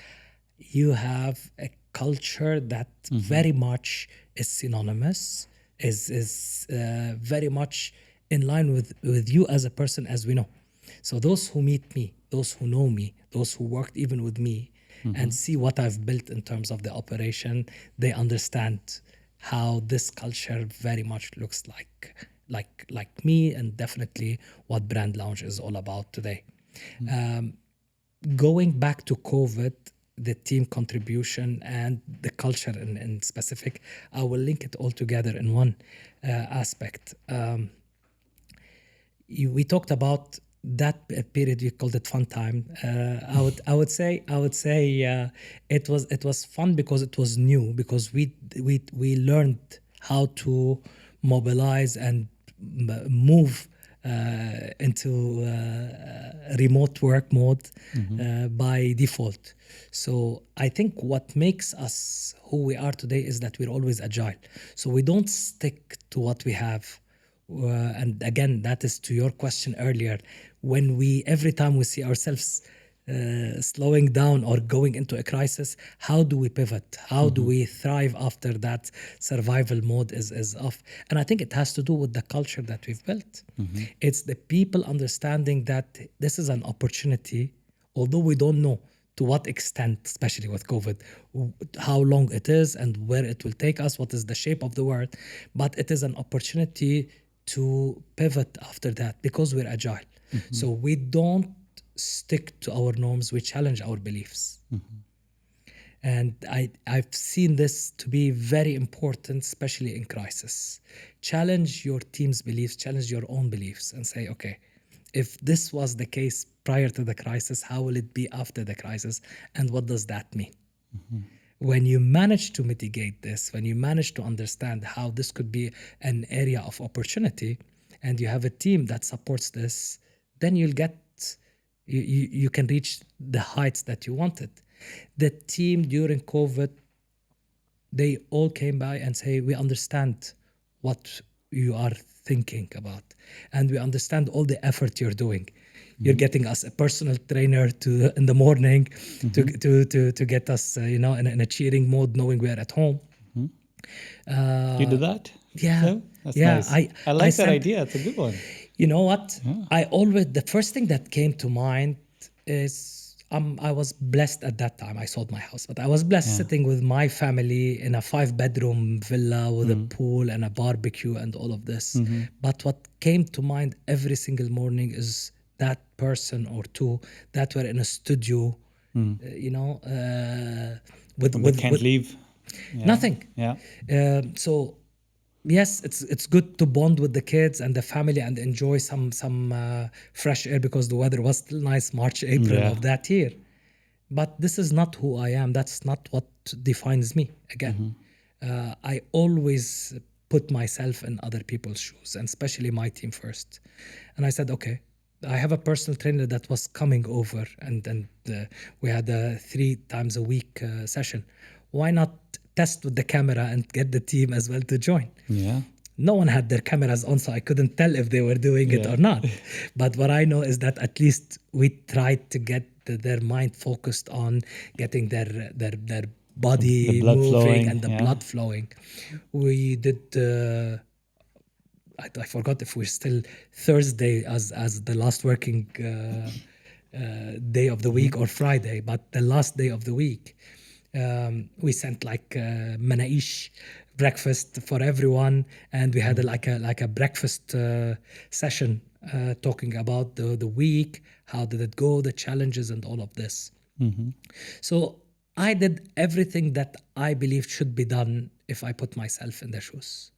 you have a culture that very much is synonymous, is very much in line with you as a person, as we know. So those who meet me, those who know me, those who worked even with me and see what I've built in terms of the operation, they understand how this culture very much looks like me, and definitely what Brand Lounge is all about today. Going back to COVID, the team contribution and the culture in specific, I will link it all together in one aspect. We talked about that period we called it fun time. I would say it was fun because it was new, because we learned how to mobilize and move into remote work mode by default. So I think what makes us who we are today is that we're always agile. So we don't stick to what we have. And again, that is to your question earlier. When every time we see ourselves slowing down or going into a crisis, how do we pivot? How do we thrive after that survival mode is off? And I think it has to do with the culture that we've built. It's the people understanding that this is an opportunity, although we don't know to what extent, especially with COVID, how long it is and where it will take us, what is the shape of the world. But it is an opportunity to pivot after that because we're agile. So we don't stick to our norms, we challenge our beliefs. And I've seen this to be very important, especially in crisis. Challenge your team's beliefs, challenge your own beliefs, and say, okay, if this was the case prior to the crisis, how will it be after the crisis? And what does that mean? When you manage to mitigate this, when you manage to understand how this could be an area of opportunity, and you have a team that supports this, then you'll get, you can reach the heights that you wanted. The team during COVID, they all came by and say, we understand what you are thinking about, and we understand all the effort you're doing. You're getting us a personal trainer in the morning to get us, in a cheering mode, knowing we're at home. You do that? Yeah, So? That's yeah. nice. I like that idea. It's a good one. You know what? The first thing that came to mind is I was blessed at that time. I sold my house, but I was blessed sitting with my family in a 5-bedroom villa with a pool and a barbecue and all of this. But what came to mind every single morning is that person or two that were in a studio, with Can't leave. Yeah. Nothing. Yeah. So yes, it's good to bond with the kids and the family and enjoy some fresh air, because the weather was still nice, March, April of that year. But this is not who I am. That's not what defines me. Again, I always put myself in other people's shoes, and especially my team first. And I said, okay, I have a personal trainer that was coming over, and we had a 3 times a week session. Why not test with the camera and get the team as well to join? Yeah. No one had their cameras on, so I couldn't tell if they were doing it or not. But what I know is that at least we tried to get their mind focused on getting their body moving flowing, and the blood flowing. We did. I forgot if we're still Thursday as the last working day of the week or Friday, but the last day of the week, we sent like manaish breakfast for everyone, and we had a breakfast session talking about the week, how did it go, the challenges, and all of this. So I did everything that I believe should be done if I put myself in their shoes.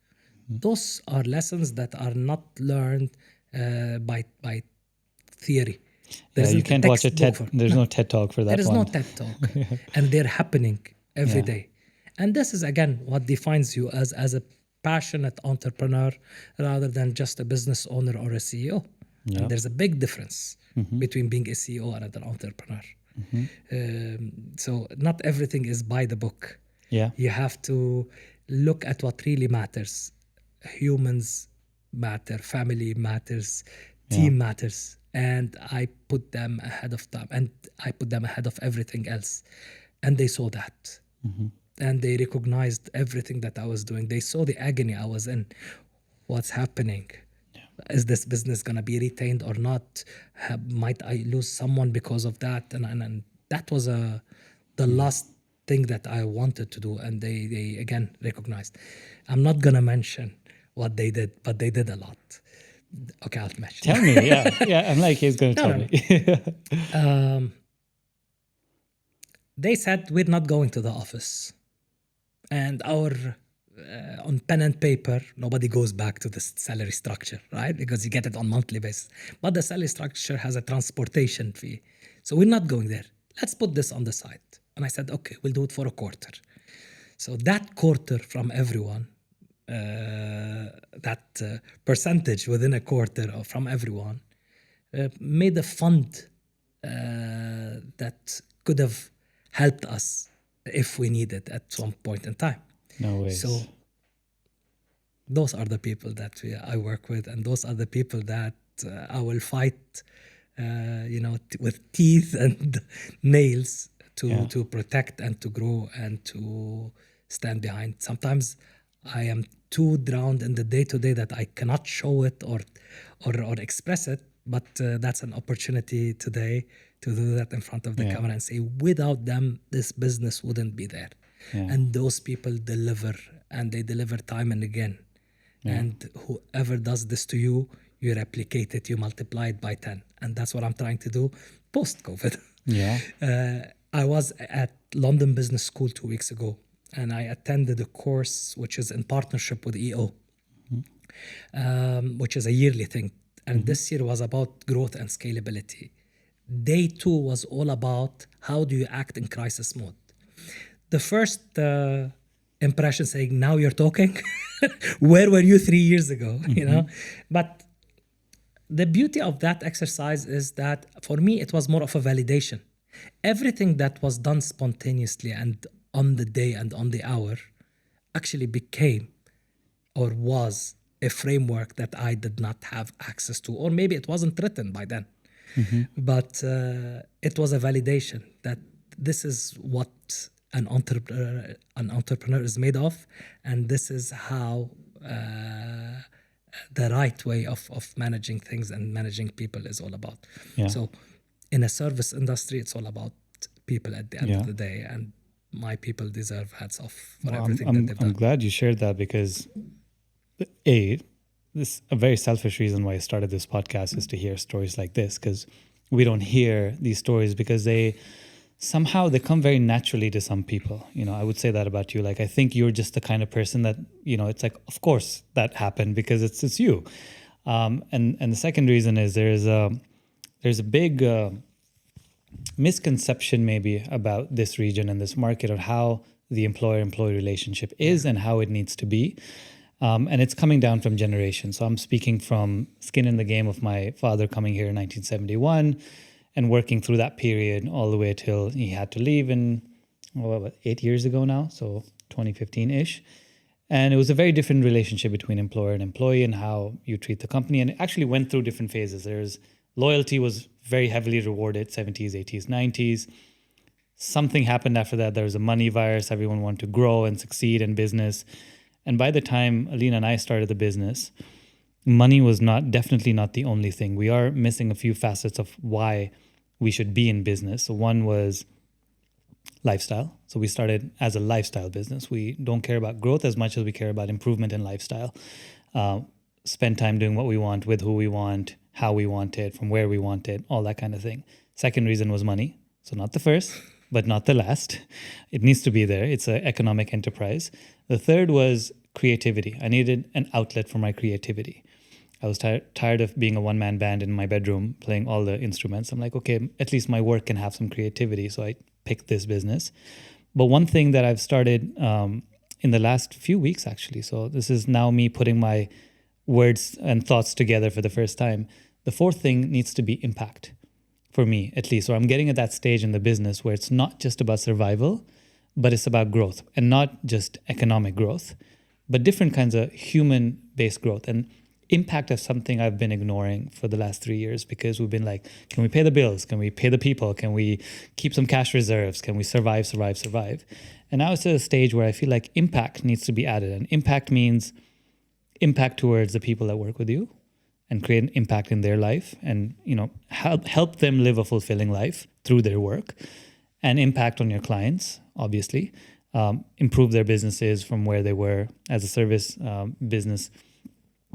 Those are lessons that are not learned by theory. You can't watch a TED. There's no TED Talk for that. There is no TED Talk, and they're happening every day. And this is again what defines you as a passionate entrepreneur rather than just a business owner or a CEO. And there's a big difference between being a CEO and an entrepreneur. So not everything is by the book. You have to look at what really matters. Humans matter, family matters, team matters, and I put them ahead of time, and I put them ahead of everything else. And they saw that, and they recognized everything that I was doing. They saw the agony I was in. What's happening? Is this business gonna be retained or not? Might I lose someone because of that? And that was the last thing that I wanted to do, and they again recognized. I'm not gonna mention what they did, but they did a lot. Okay, I'll mention. Tell me, I'm like, he's going to tell me. They said we're not going to the office, and our on pen and paper, nobody goes back to the salary structure, right? Because you get it on monthly basis. But the salary structure has a transportation fee. So we're not going there. Let's put this on the side. And I said, okay, we'll do it for a quarter. So that quarter from everyone, that percentage within a quarter from everyone, made a fund that could have helped us if we needed at some point in time. No way. So those are the people that I work with, and those are the people that I will fight, with teeth and nails to protect and to grow and to stand behind. Sometimes I am too drowned in the day-to-day that I cannot show it or express it, but that's an opportunity today to do that in front of the camera and say, without them, this business wouldn't be there. Yeah. And those people deliver, and they deliver time and again. Yeah. And whoever does this to you, you replicate it, you multiply it by 10. And that's what I'm trying to do post-COVID. Yeah. I was at London Business School 2 weeks ago, and I attended a course which is in partnership with EO, which is a yearly thing. And this year was about growth and scalability. Day 2 was all about how do you act in crisis mode. The first impression saying, now you're talking, where were you 3 years ago? You know, but the beauty of that exercise is that for me, it was more of a validation. Everything that was done spontaneously and on the day and on the hour actually became or was a framework that I did not have access to, or maybe it wasn't written by then. But it was a validation that this is what an entrepreneur is made of, and this is how the right way of managing things and managing people is all about. Yeah. So in a service industry, it's all about people at the end of the day, and my people deserve hats off for everything that they've done. I'm glad you shared that, because this a very selfish reason why I started this podcast is to hear stories like this, because we don't hear these stories because they come very naturally to some people. You know, I would say that about you. Like, I think you're just the kind of person that, you know, it's like, of course that happened because it's you. And the second reason is there's a big misconception maybe about this region and this market, of how the employer-employee relationship is and how it needs to be. And it's coming down from generations. So I'm speaking from skin in the game of my father coming here in 1971 and working through that period all the way till he had to leave in, 8 years ago now, so 2015-ish. And it was a very different relationship between employer and employee and how you treat the company. And it actually went through different phases. There's loyalty was very heavily rewarded, 70s, 80s, 90s. Something happened after that. There was a money virus. Everyone wanted to grow and succeed in business. And by the time Alina and I started the business, money was definitely not the only thing. We are missing a few facets of why we should be in business. So one was lifestyle. So we started as a lifestyle business. We don't care about growth as much as we care about improvement in lifestyle. Spend time doing what we want, with who we want, how we want it, from where we want it, all that kind of thing. Second reason was money. So not the first, but not the last. It needs to be there. It's an economic enterprise. The third was creativity. I needed an outlet for my creativity. I was tired of being a one-man band in my bedroom playing all the instruments. I'm like, okay, at least my work can have some creativity. So I picked this business. But one thing that I've started in the last few weeks, actually, so this is now me putting my words and thoughts together for the first time. The fourth thing needs to be impact, for me at least. So I'm getting at that stage in the business where it's not just about survival, but it's about growth, and not just economic growth, but different kinds of human-based growth. And impact is something I've been ignoring for the last 3 years, because we've been like, can we pay the bills? Can we pay the people? Can we keep some cash reserves? Can we survive? And now it's at a stage where I feel like impact needs to be added. And impact means impact towards the people that work with you and create an impact in their life, and, you know, help them live a fulfilling life through their work, and impact on your clients, obviously, improve their businesses from where they were as a service business.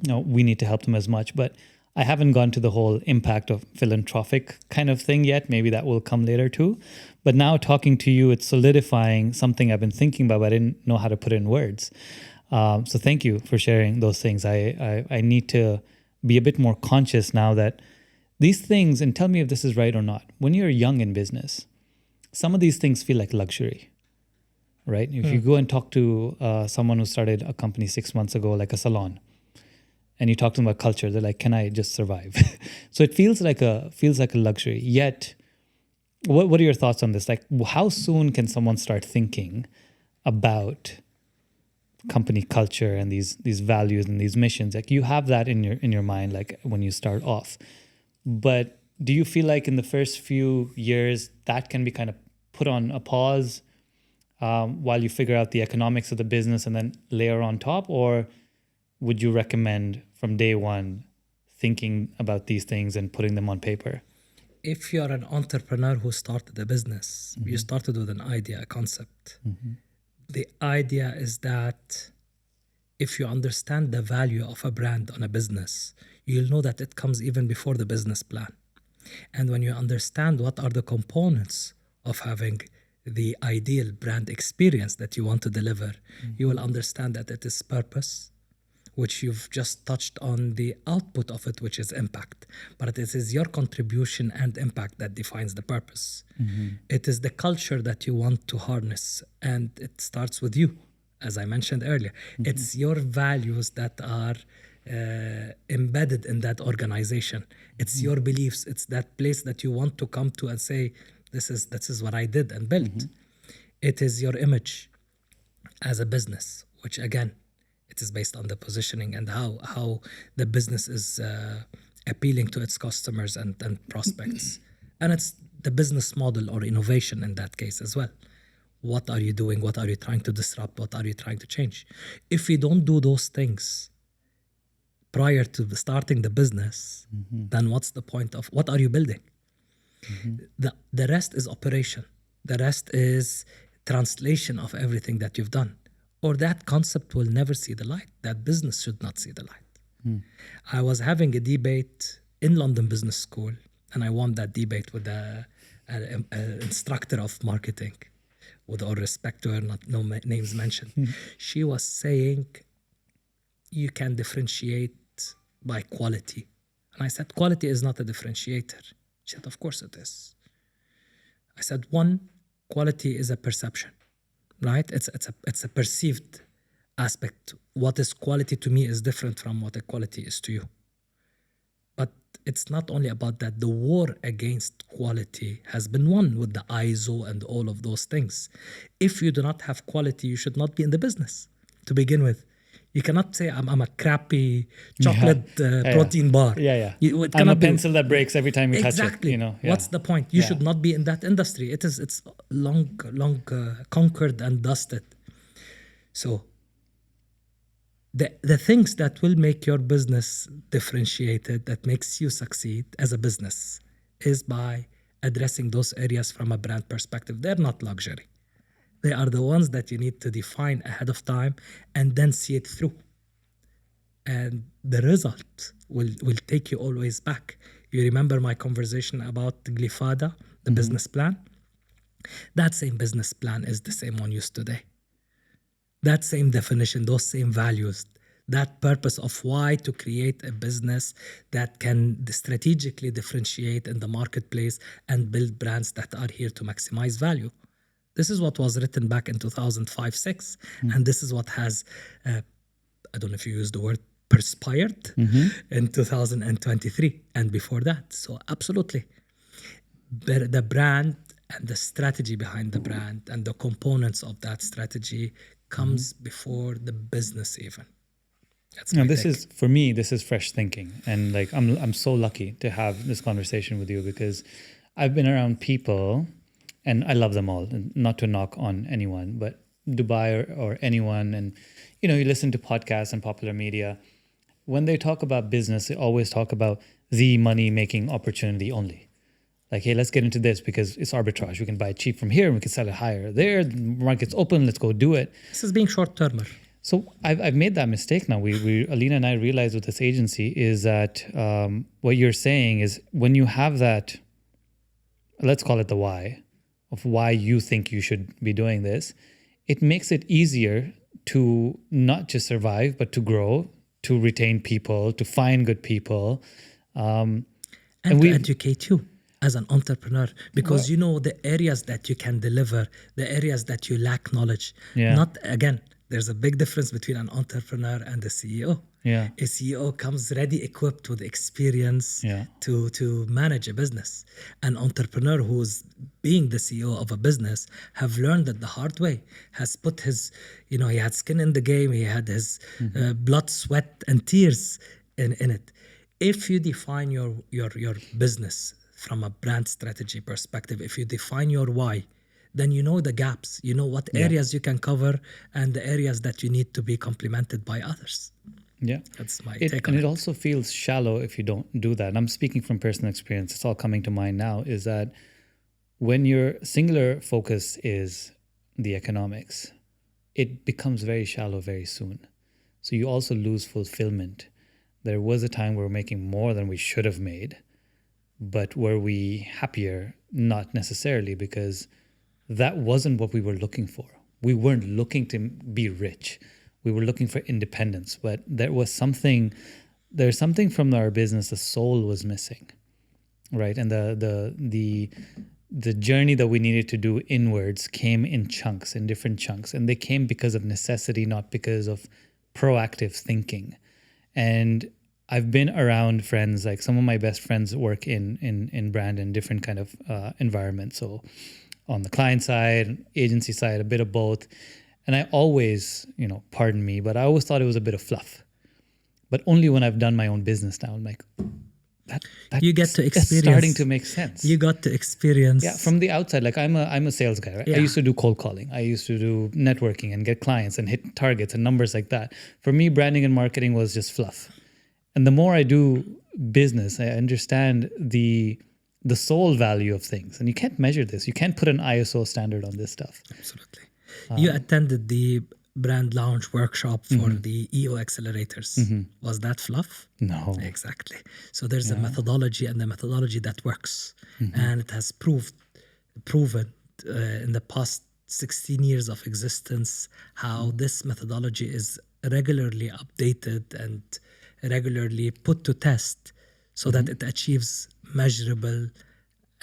You know, we need to help them as much, but I haven't gone to the whole impact of philanthropic kind of thing yet. Maybe that will come later too. But now talking to you, it's solidifying something I've been thinking about, but I didn't know how to put it in words. So thank you for sharing those things. I need to be a bit more conscious now that these things, and tell me if this is right or not, when you're young in business, some of these things feel like luxury, right? If you go and talk to someone who started a company 6 months ago, like a salon, and you talk to them about culture, they're like, can I just survive? So it feels like a luxury. Yet, what are your thoughts on this? Like, how soon can someone start thinking about company culture and these values and these missions? Like, you have that in your mind, like when you start off. But do you feel like in the first few years that can be kind of put on a pause while you figure out the economics of the business and then layer on top? Or would you recommend from day one thinking about these things and putting them on paper? If you're an entrepreneur who started a business, you started with an idea, a concept. The idea is that if you understand the value of a brand on a business, you'll know that it comes even before the business plan. And when you understand what are the components of having the ideal brand experience that you want to deliver, you will understand that it is purpose, which you've just touched on the output of it, which is impact. But it is your contribution and impact that defines the purpose. It is the culture that you want to harness, and it starts with you, as I mentioned earlier. It's your values that are embedded in that organization. It's your beliefs. It's that place that you want to come to and say, this is what I did and built. It is your image as a business, which again, it is based on the positioning and how the business is appealing to its customers and prospects. And it's the business model or innovation in that case as well. What are you doing? What are you trying to disrupt? What are you trying to change? If you don't do those things prior to starting the business, then what's the point of what are you building? The rest is operation. The rest is translation of everything that you've done. Or that concept will never see the light. That business should not see the light. I was having a debate in London Business School, and I won that debate with an instructor of marketing. With all respect to her, no names mentioned. She was saying, you can differentiate by quality. And I said, quality is not a differentiator. She said, of course it is. I said, one, quality is a perception, right? It's a perceived aspect. What is quality to me is different from what a quality is to you. But it's not only about that. The war against quality has been won with the ISO and all of those things. If you do not have quality, you should not be in the business to begin with. You cannot say, I'm a crappy chocolate protein bar. I'm a pencil that breaks every time you touch it. Exactly. What's the point? You should not be in that industry. It's long conquered and dusted. So the things that will make your business differentiated, that makes you succeed as a business, is by addressing those areas from a brand perspective. They're not luxury. They are the ones that you need to define ahead of time and then see it through. And the result will take you always back. You remember my conversation about Glyfada, the business plan? That same business plan is the same one used today. That same definition, those same values, that purpose of why to create a business that can strategically differentiate in the marketplace and build brands that are here to maximize value. This is what was written back in 2005-06. And this is what has, I don't know if you use the word, perspired in 2023 and before that. So absolutely. The brand and the strategy behind the brand and the components of that strategy comes before the business even. That's my this take. is, for me, this is fresh thinking. And like, I'm so lucky to have this conversation with you because I've been around people, and I love them all, and not to knock on anyone, but Dubai or anyone. And, you listen to podcasts and popular media. When they talk about business, they always talk about the money-making opportunity only. Like, hey, let's get into this because it's arbitrage. We can buy it cheap from here and we can sell it higher there. The market's open. Let's go do it. This is being short-termer. So I've made that mistake now. We Alina and I realized with this agency is that what you're saying is when you have that, let's call it the why, of why you think you should be doing this, it makes it easier to not just survive, but to grow, to retain people, to find good people. And to educate you as an entrepreneur, because you know the areas that you can deliver, the areas that you lack knowledge. Not again, there's a big difference between an entrepreneur and a CEO. A CEO comes ready equipped with experience to manage a business. An entrepreneur who's being the CEO of a business have learned it the hard way, has put his, he had skin in the game, he had his blood, sweat and tears in it. If you define your business from a brand strategy perspective, if you define your why, then you know the gaps, you know what areas you can cover and the areas that you need to be complemented by others. That's my take on it. And it also feels shallow if you don't do that. And I'm speaking from personal experience. It's all coming to mind now, is that when your singular focus is the economics, it becomes very shallow very soon. So you also lose fulfillment. There was a time where we're making more than we should have made, but were we happier? Not necessarily, because that wasn't what we were looking for. We weren't looking to be rich. We were looking for independence, but there's something from our business, the soul was missing, right? And the journey that we needed to do inwards came in chunks, in different chunks, and they came because of necessity, not because of proactive thinking. And I've been around friends, like some of my best friends work in brand in different kind of environments. So on the client side, agency side, a bit of both. And I always, pardon me, but I always thought it was a bit of fluff. But only when I've done my own business now, I'm like, that you get to experience. That's starting to make sense. You got to experience. Yeah, from the outside, like I'm a sales guy, right? I used to do cold calling. I used to do networking and get clients and hit targets and numbers like that. For me, branding and marketing was just fluff. And the more I do business, I understand the soul value of things. And you can't measure this. You can't put an ISO standard on this stuff. Absolutely. You attended the brand launch workshop for the EO accelerators. Was that fluff? No. Exactly. So there's a methodology, and the methodology that works. And it has proven in the past 16 years of existence how this methodology is regularly updated and regularly put to test so that it achieves measurable,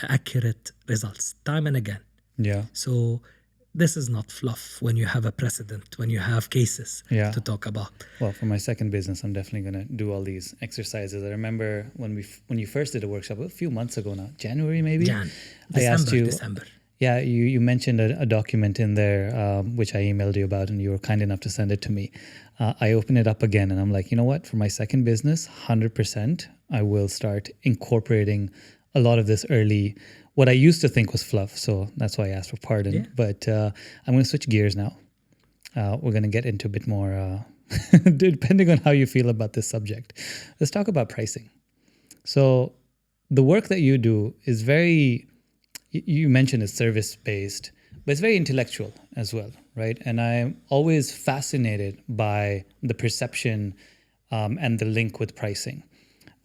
accurate results time and again. So this is not fluff when you have a precedent, when you have cases to talk about. Well, for my second business, I'm definitely going to do all these exercises. I remember when you first did a workshop a few months ago now, January maybe? December. Yeah, you mentioned a document in there, which I emailed you about, and you were kind enough to send it to me. I opened it up again, and I'm like, you know what? For my second business, 100%, I will start incorporating a lot of this early, what I used to think was fluff. So that's why I asked for pardon. But I'm going to switch gears now. We're going to get into a bit more, depending on how you feel about this subject. Let's talk about pricing. So the work that you do is very... You mentioned it's service-based, but it's very intellectual as well, right? And I'm always fascinated by the perception and the link with pricing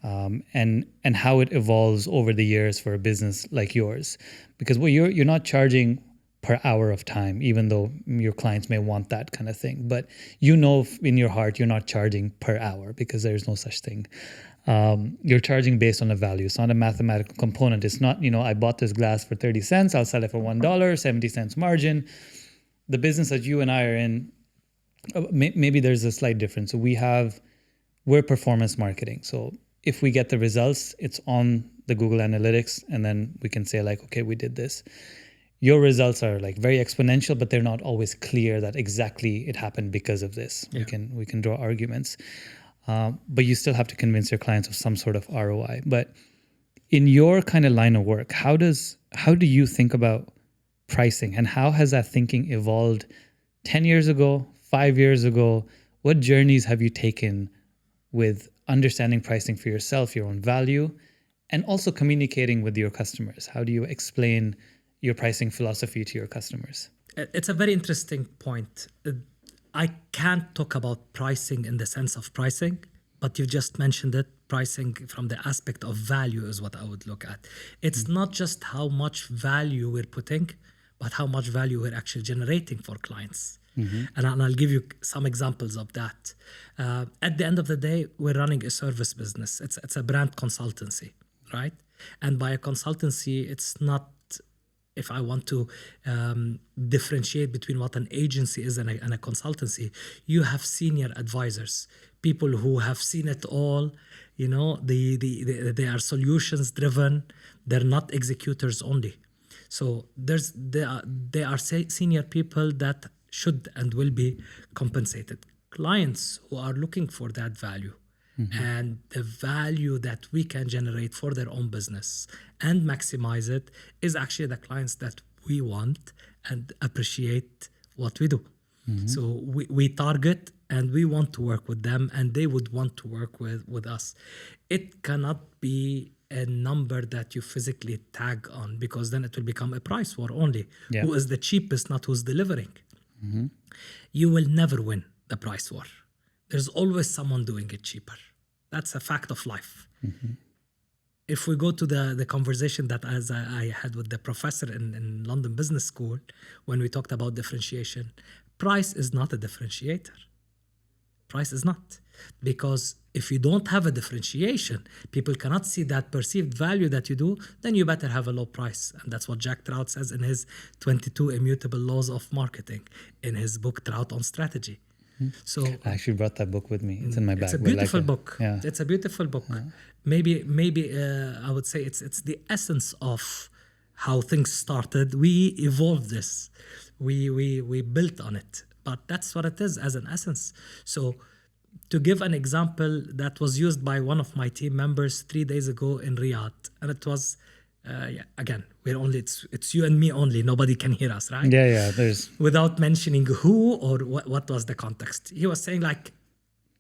and how it evolves over the years for a business like yours. Because you're not charging per hour of time, even though your clients may want that kind of thing. But in your heart, you're not charging per hour because there's no such thing. You're charging based on a value. It's not a mathematical component. It's not, I bought this glass for 30 cents. I'll sell it for $1, 70 cents margin. The business that you and I are in, maybe there's a slight difference. So we're performance marketing. So if we get the results, it's on the Google Analytics, and then we can say like, okay, we did this. Your results are like very exponential, but they're not always clear that exactly it happened because of this. We can draw arguments. But you still have to convince your clients of some sort of ROI. But in your kind of line of work, how do you think about pricing, and how has that thinking evolved 10 years ago, 5 years ago? What journeys have you taken with understanding pricing for yourself, your own value, and also communicating with your customers? How do you explain your pricing philosophy to your customers? It's a very interesting point. I can't talk about pricing in the sense of pricing, but you just mentioned it. Pricing from the aspect of value is what I would look at. It's not just how much value we're putting, but how much value we're actually generating for clients. And I'll give you some examples of that. At the end of the day, we're running a service business. It's a brand consultancy, right? And by a consultancy, it's not, if I want to differentiate between what an agency is and a consultancy, you have senior advisors, people who have seen it all. You know, they are solutions driven. They're not executors only. So they are senior people that should and will be compensated. Clients who are looking for that value and the value that we can generate for their own business and maximize it is actually the clients that we want and appreciate what we do. So we target and we want to work with them, and they would want to work with us. It cannot be a number that you physically tag on, because then it will become a price war only. Yeah. Who is the cheapest, not who's delivering. You will never win the price war. There's always someone doing it cheaper. That's a fact of life. If we go to the conversation that as I had with the professor in London Business School, when we talked about differentiation, price is not a differentiator. Price is not. Because if you don't have a differentiation, people cannot see that perceived value that you do, then you better have a low price. And that's what Jack Trout says in his 22 Immutable Laws of Marketing, in his book, Trout on Strategy. So I actually brought that book with me. It's in my bag. it's a beautiful book. Yeah. It's a beautiful book. Maybe I would say it's the essence of how things started. We evolved this. We built on it. But that's what it is as an essence. So to give an example that was used by one of my team members 3 days ago in Riyadh, and it was again, it's you and me only. Nobody can hear us, right? Yeah. There's Without mentioning who or what was the context. He was saying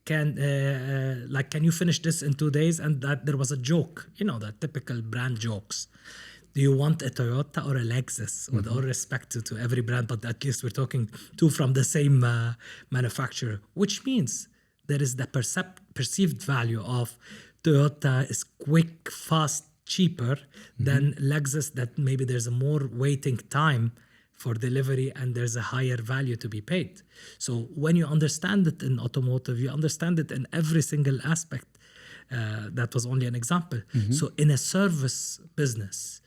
can you finish this in 2 days? And that there was a joke, the typical brand jokes. Do you want a Toyota or a Lexus? With all respect to every brand, but at least we're talking two from the same manufacturer, which means there is the perceived value of Toyota is quick, fast, cheaper than Lexus, that maybe there's a more waiting time for delivery and there's a higher value to be paid. So when you understand it in automotive, you understand it in every single aspect. That was only an example. So in a service business,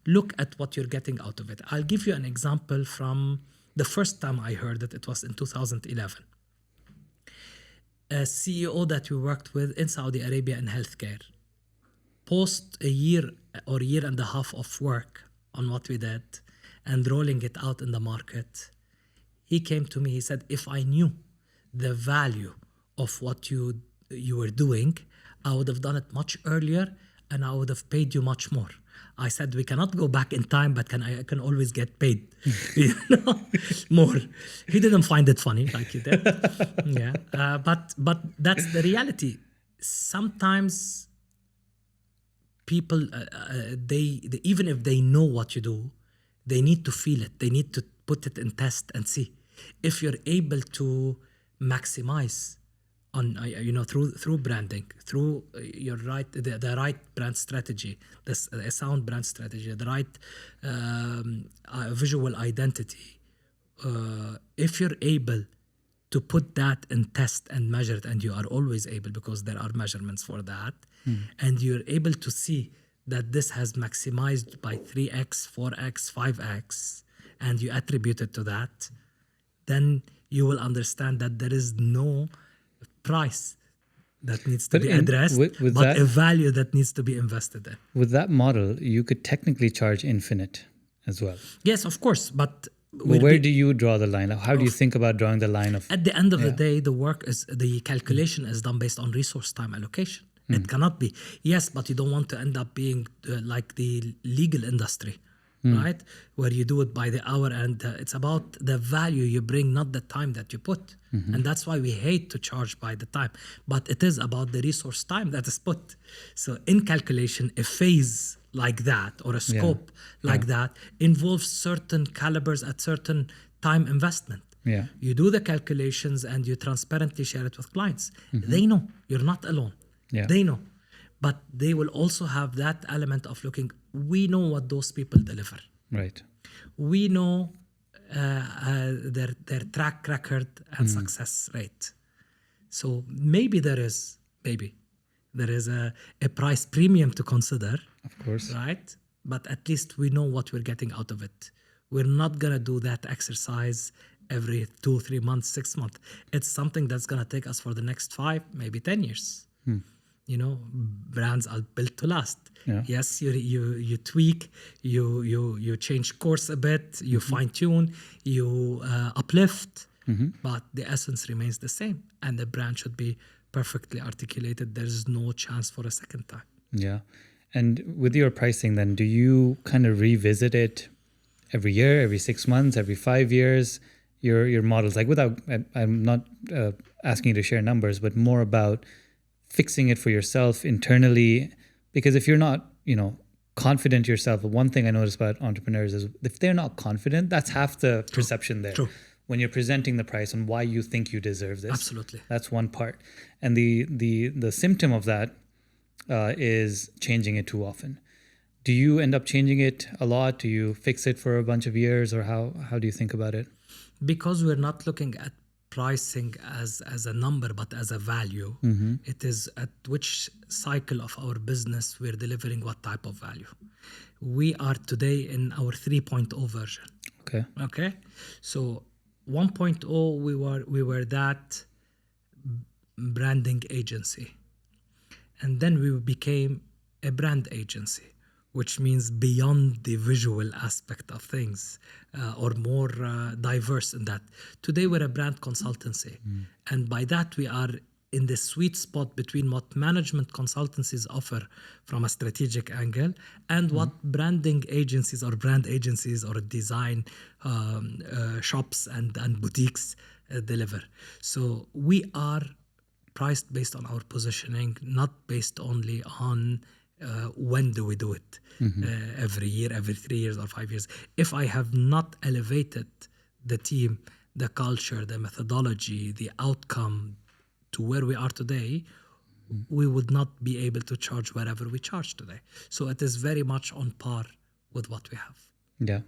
look at what you're getting out of it. I'll give you an example from the first time I heard it. It was in 2011. A CEO that we worked with in Saudi Arabia in healthcare, post a year or year and a half of work on what we did and rolling it out in the market, he came to me, he said, if I knew the value of what you were doing, I would have done it much earlier and I would have paid you much more. I said, we cannot go back in time, but I can always get paid more. He didn't find it funny like you did. But that's the reality. Sometimes people, they even if they know what you do, they need to feel it. They need to put it in test and see. If you're able to maximize on through branding, through your the right brand strategy, a sound brand strategy, the right visual identity. If you're able to put that in test and measure it, and you are always able, because there are measurements for that, and you're able to see that this has maximized by 3x, 4x, 5x, and you attribute it to that, then you will understand that there is no price that needs to be addressed, but a value that needs to be invested in. With that model, you could technically charge infinite as well. Yes, of course, but where do you draw the line? How do you think about drawing the line of? At the end of the day, the calculation is done based on resource time allocation. It cannot be, yes, but you don't want to end up being like the legal industry, right? Where you do it by the hour, and it's about the value you bring, not the time that you put. And that's why we hate to charge by the time. But it is about the resource time that is put. So in calculation, a phase like that or a scope like that involves certain calibers at certain time investment. Yeah. You do the calculations and you transparently share it with clients. They know you're not alone. Yeah. They know. But they will also have that element of looking, we know what those people deliver. Right. We know their track record and success rate. So maybe there is a price premium to consider, Of course. right? But at least we know what we're getting out of it. We're not gonna do that exercise every 2, 3 months, 6 months. It's something that's gonna take us for the next 5, maybe 10 years. You know, brands are built to last. Yeah. Yes, you tweak, you change course a bit, you fine tune, you uplift, but the essence remains the same, and the brand should be perfectly articulated. There's no chance for a second time. Yeah. And with your pricing, then, do you kind of revisit it every year, every 6 months, every 5 years? Your models, like, I'm not asking you to share numbers, but more about fixing it for yourself internally. Because if you're not, confident yourself, one thing I notice about entrepreneurs is if they're not confident, that's half the perception there. True. When you're presenting the price and why you think you deserve this. Absolutely. That's one part. And the symptom of that is changing it too often. Do you end up changing it a lot? Do you fix it for a bunch of years, or how do you think about it? Because we're not looking at pricing as a number, but as a value. It is at which cycle of our business we're delivering what type of value. We are today in our 3.0 version. Okay. So 1.0, we were that branding agency. And then we became a brand agency, which means beyond the visual aspect of things, or more diverse in that. Today, we're a brand consultancy. And by that, we are in the sweet spot between what management consultancies offer from a strategic angle and what branding agencies or brand agencies or design shops and boutiques deliver. So we are priced based on our positioning, not based only on when do we do it, every year, every 3 years or 5 years. If I have not elevated the team, the culture, the methodology, the outcome to where we are today, we would not be able to charge whatever we charge today. So it is very much on par with what we have. Yeah.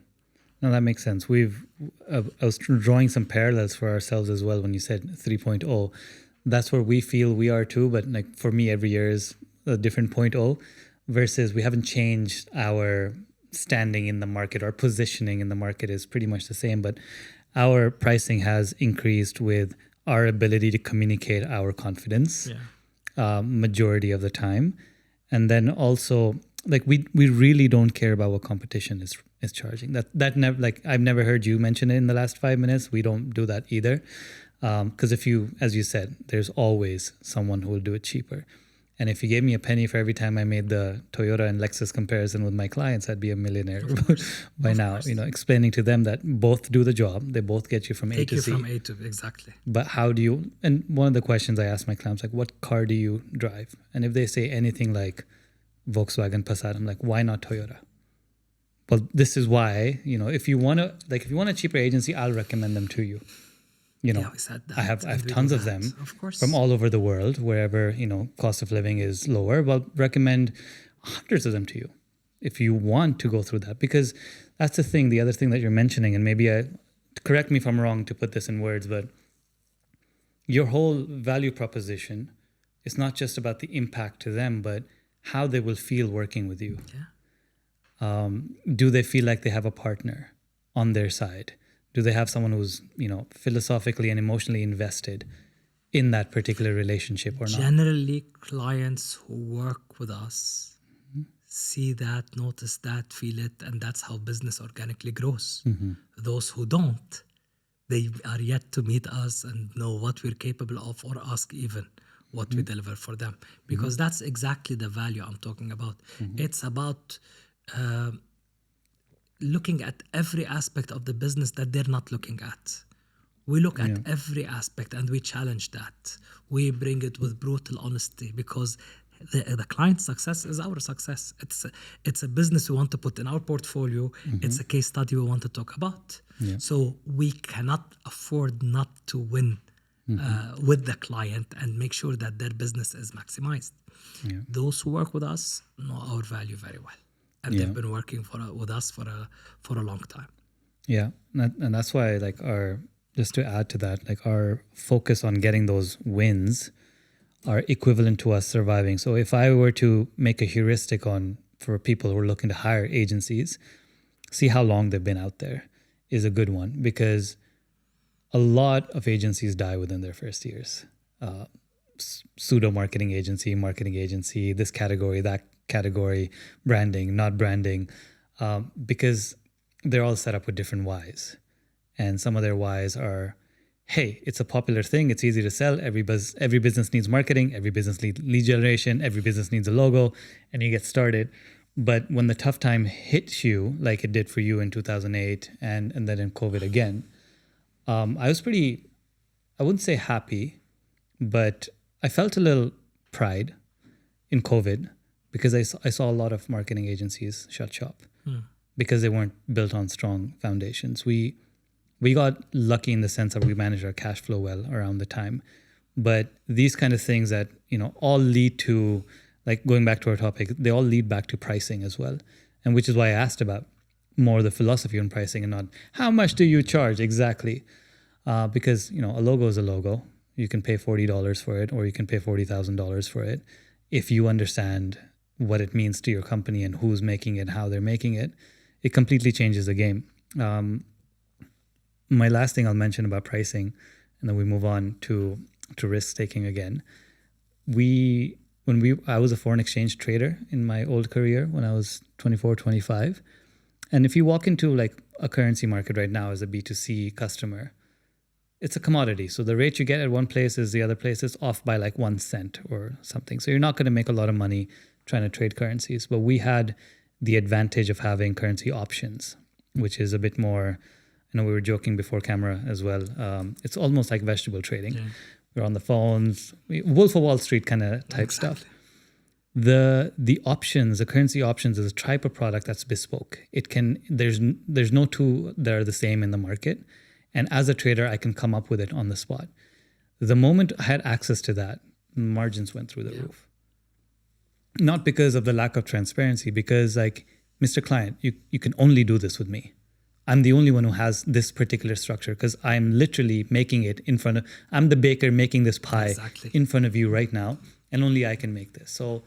No, that makes sense. I was drawing some parallels for ourselves as well when you said 3.0. That's where we feel we are too, but like for me, every year is a different 0.0, versus we haven't changed our standing in the market. Our positioning in the market is pretty much the same, but our pricing has increased with our ability to communicate our confidence majority of the time. And then also, like, we really don't care about what competition is charging. That never, like, I've never heard you mention it in the last 5 minutes. We don't do that either. Because if you, as you said, there's always someone who will do it cheaper. And if you gave me a penny for every time I made the Toyota and Lexus comparison with my clients, I'd be a millionaire by now. Explaining to them that both do the job, they both get you from A to C. From A to, exactly. But how do you? And one of the questions I ask my clients, like, what car do you drive? And if they say anything like Volkswagen Passat, I'm like, why not Toyota? Well, this is why. If you want a cheaper agency, I'll recommend them to you. I have tons of them, of course, from all over the world, wherever, cost of living is lower. Well, recommend hundreds of them to you if you want to go through that, because that's the thing. The other thing that you're mentioning, and maybe correct me if I'm wrong to put this in words, but your whole value proposition is not just about the impact to them, but how they will feel working with you. Yeah. Do they feel like they have a partner on their side? Do they have someone who's, philosophically and emotionally invested in that particular relationship or not? Generally, clients who work with us see that, notice that, feel it, and that's how business organically grows. Those who don't, they are yet to meet us and know what we're capable of, or ask even what we deliver for them. Because that's exactly the value I'm talking about. It's about looking at every aspect of the business that they're not looking at. We look at every aspect and we challenge that. We bring it with brutal honesty, because the client's success is our success. It's a business we want to put in our portfolio. It's a case study we want to talk about. So we cannot afford not to win with the client and make sure that their business is maximized. Those who work with us know our value very well. And they've been working with us for a long time. Yeah, and that's why like just to add to that, like our focus on getting those wins are equivalent to us surviving. So if I were to make a heuristic for people who are looking to hire agencies, see how long they've been out there is a good one, because a lot of agencies die within their first years. Pseudo marketing agency, this category, that category, branding, not branding, because they're all set up with different whys. And some of their whys are, hey, it's a popular thing, it's easy to sell, every business needs marketing, every business needs lead generation, every business needs a logo, and you get started. But when the tough time hits you, like it did for you in 2008 and then in COVID again, I was pretty, I wouldn't say happy, but I felt a little pride in COVID because I saw a lot of marketing agencies shut shop because they weren't built on strong foundations. We got lucky in the sense that we managed our cash flow well around the time. But these kind of things that, all lead to, like going back to our topic, they all lead back to pricing as well. And which is why I asked about more the philosophy on pricing and not how much do you charge exactly? Because, a logo is a logo. You can pay $40 for it, or you can pay $40,000 for it. If you understand what it means to your company and who's making it, how they're making it, it completely changes the game. My last thing I'll mention about pricing, and then we move on to risk taking again. I was a foreign exchange trader in my old career when I was 24, 25. And if you walk into like a currency market right now as a B2C customer, it's a commodity. So the rate you get at one place is the other place is off by like 1 cent or something. So you're not going to make a lot of money trying to trade currencies. But we had the advantage of having currency options, which is a bit more, we were joking before camera as well. It's almost like vegetable trading. Yeah. We're on the phones, Wolf of Wall Street kind of type stuff. The options, the currency options is a type of product that's bespoke. There's no two that are the same in the market. And as a trader, I can come up with it on the spot. The moment I had access to that, margins went through the roof. Not because of the lack of transparency, because like, Mr. Client, you can only do this with me. I'm the only one who has this particular structure because I'm literally making it I'm the baker making this pie in front of you right now, and only I can make this. So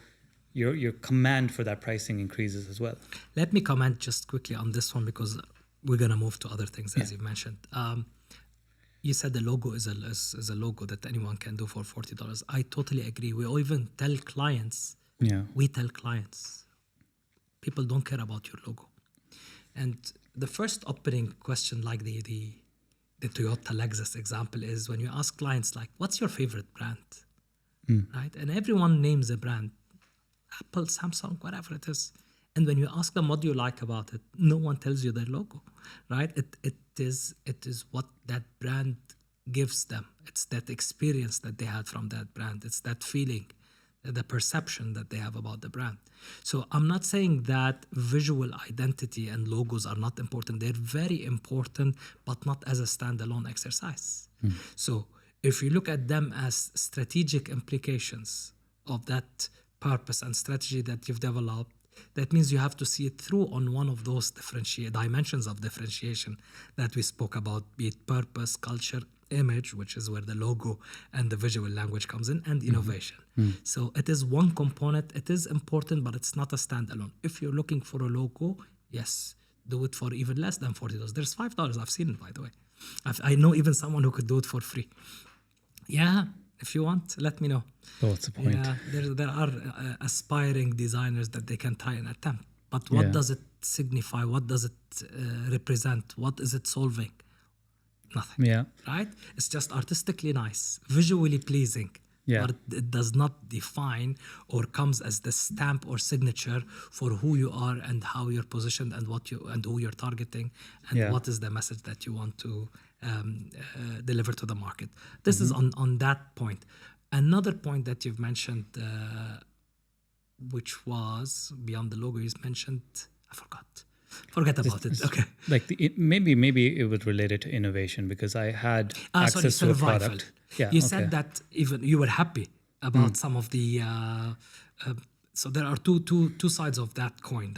your command for that pricing increases as well. Let me comment just quickly on this one because we're going to move to other things, as you mentioned. You said the logo is a logo that anyone can do for $40. I totally agree. We even tell clients, people don't care about your logo. And the first opening question, like the Toyota Lexus example, is when you ask clients, like, what's your favorite brand? Right? And everyone names a brand, Apple, Samsung, whatever it is. And when you ask them, what do you like about it? No one tells you their logo, right? It is what that brand gives them. It's that experience that they had from that brand. It's that feeling, the perception that they have about the brand. So I'm not saying that visual identity and logos are not important. They're very important, but not as a standalone exercise. So if you look at them as strategic implications of that purpose and strategy that you've developed, that means you have to see it through on one of those dimensions of differentiation that we spoke about, be it purpose, culture, image, which is where the logo and the visual language comes in, and innovation. So it is one component. It is important, but it's not a standalone. If you're looking for a logo, yes, do it for even less than $40. There's $5. I've seen it, by the way. I know even someone who could do it for free. Yeah, if you want, let me know. Oh, what's the point? Yeah, there are aspiring designers that they can try and attempt. But what does it signify? What does it represent? What is it solving? Nothing. Yeah. Right? It's just artistically nice, visually pleasing. Yeah. But it does not define or comes as the stamp or signature for who you are and how you're positioned and who you're targeting and what is the message that you want to deliver to the market. This is on that point. Another point that you've mentioned, which was beyond the logo, you mentioned, I forget about it. Okay. Like maybe it was related to innovation because I had access to a product. Yeah, you said that even you were happy about some of the. So there are two sides of that coin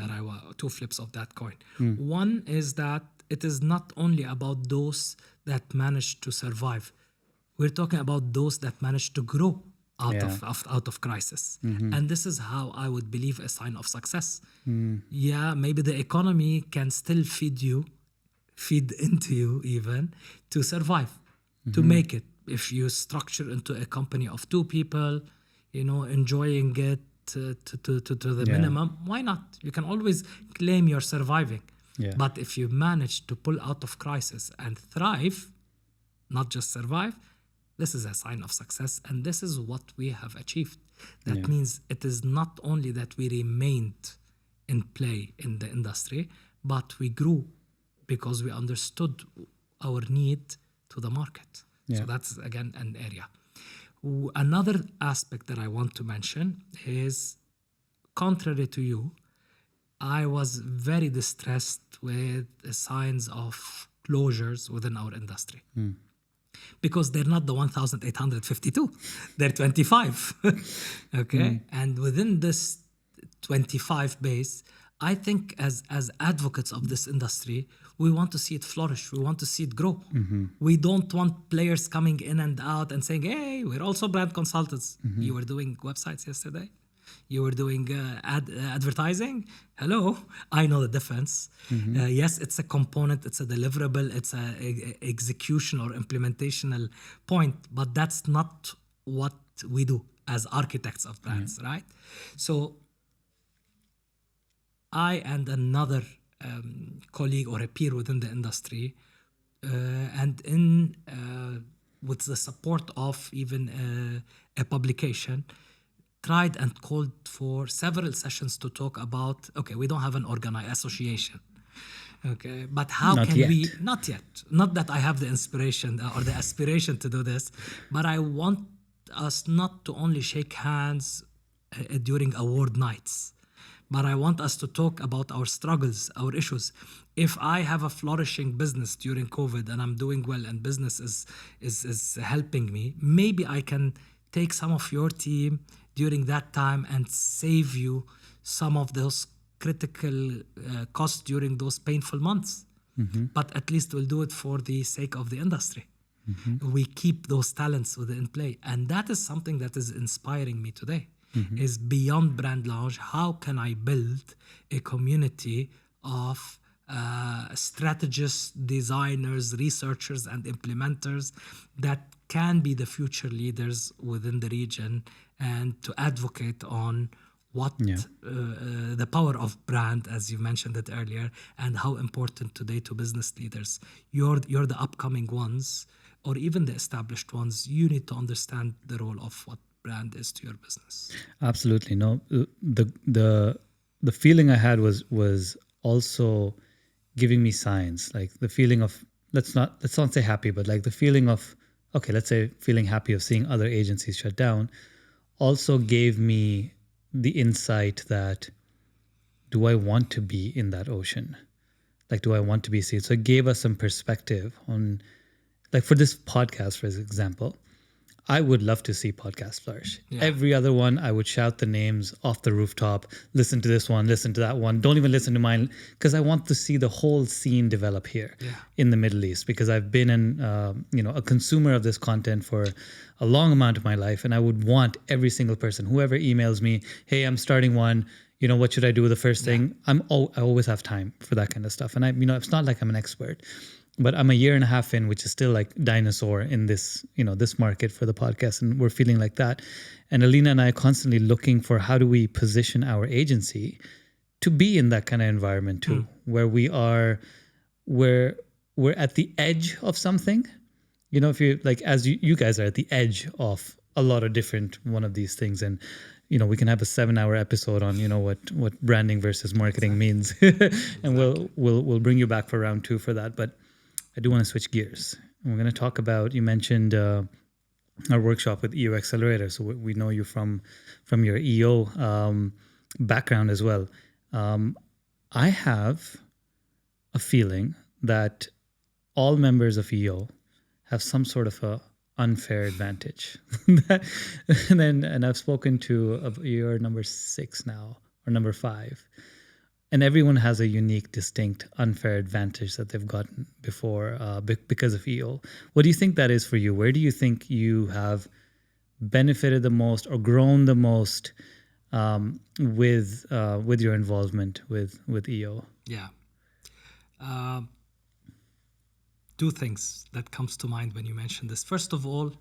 two flips of that coin. One is that it is not only about those that manage to survive. We're talking about those that manage to grow out of crisis. And this is how I would believe a sign of success. Yeah, maybe the economy can still feed into you even to survive, to make it. If you structure into a company of 2 people, enjoying it to the minimum, why not? You can always claim you're surviving. Yeah. But if you manage to pull out of crisis and thrive, not just survive, this is a sign of success. And this is what we have achieved. That means it is not only that we remained in play in the industry, but we grew because we understood our need to the market. So that's, again, an area. Another aspect that I want to mention is, contrary to you, I was very distressed with the signs of closures within our industry. Because they're not the 1,852, they're 25. Okay? And within this 25 base, I think as advocates of this industry, we want to see it flourish. We want to see it grow. We don't want players coming in and out and saying, hey, we're also brand consultants. You were doing websites yesterday. You were doing advertising. Hello, I know the difference. Yes, it's a component, it's a deliverable, it's a execution or implementational point, but that's not what we do as architects of brands, right? So I and another colleague or a peer within the industry, and with the support of even a publication, tried and called for several sessions to talk about, okay, we don't have an organized association. Okay, but how Not can yet. we, not yet, not that I have the inspiration or the aspiration to do this, but I want us not to only shake hands during award nights, but I want us to talk about our struggles, our issues. If I have a flourishing business during COVID and I'm doing well and business is helping me, maybe I can take some of your team during that time and save you some of those critical costs during those painful months. But at least we'll do it for the sake of the industry. We keep those talents within play. And that is something that is inspiring me today. Is beyond brand launch, how can I build a community of strategists, designers, researchers, and implementers that can be the future leaders within the region and to advocate on what the power of brand, as you mentioned it earlier, and how important today to business leaders. You're the upcoming ones, or even the established ones. You need to understand the role of what brand is to your business. Absolutely. No, the feeling I had was also giving me signs, like the feeling of, let's not say happy, but like the feeling of, okay, let's say feeling happy of seeing other agencies shut down, also gave me the insight that, do I want to be in that ocean? Like, do I want to be seen? So it gave us some perspective on, like, for this podcast, for example, I would love to see podcasts flourish. Yeah. Every other one, I would shout the names off the rooftop. Listen to this one, listen to that one. Don't even listen to mine, because I want to see the whole scene develop here in the Middle East. Because I've been a consumer of this content for a long amount of my life, and I would want every single person, whoever emails me, hey, I'm starting one. What should I do? The first thing, I always have time for that kind of stuff. And it's not like I'm an expert. But I'm a year and a half in, which is still like dinosaur in this, this market for the podcast. And we're feeling like that. And Alina and I are constantly looking for, how do we position our agency to be in that kind of environment too, where we're at the edge of something. If you like, as you guys are at the edge of a lot of different one of these things. And, we can have a 7-hour episode on, what branding versus marketing means. And we'll bring you back for round 2 for that. But I do want to switch gears. We're going to talk about, you mentioned our workshop with EO Accelerator. So we know you from your EO background as well. I have a feeling that all members of EO have some sort of a unfair advantage. and I've spoken to, you're number 6 now, or number 5. And everyone has a unique, distinct, unfair advantage that they've gotten before because of EO. What do you think that is for you? Where do you think you have benefited the most or grown the most with your involvement with EO? Yeah. Two things that comes to mind when you mention this. First of all,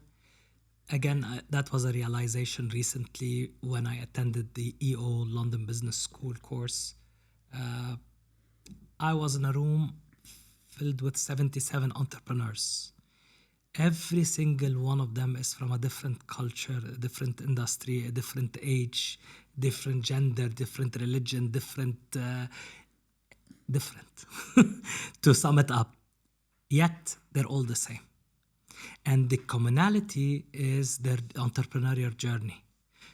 again, that was a realization recently when I attended the EO London Business School course. I was in a room filled with 77 entrepreneurs. Every single one of them is from a different culture, a different industry, a different age, different gender, different religion, different, to sum it up. Yet, they're all the same. And the commonality is their entrepreneurial journey.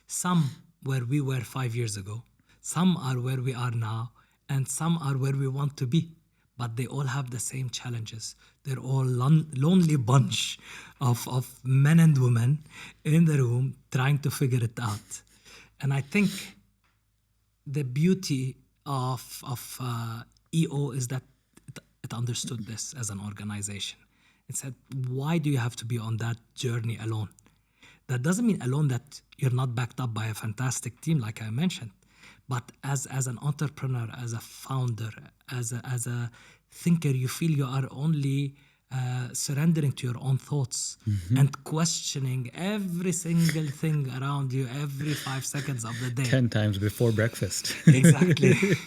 Some where we were 5 years ago, some are where we are now, and some are where we want to be. But they all have the same challenges. They're all lonely bunch of men and women in the room trying to figure it out. And I think the beauty of EO is that it understood this as an organization. It said, why do you have to be on that journey alone? That doesn't mean alone that you're not backed up by a fantastic team, like I mentioned. But as an entrepreneur, as a founder, as a thinker, you feel you are only surrendering to your own thoughts and questioning every single thing around you every 5 seconds of the day. 10 times before breakfast. Exactly.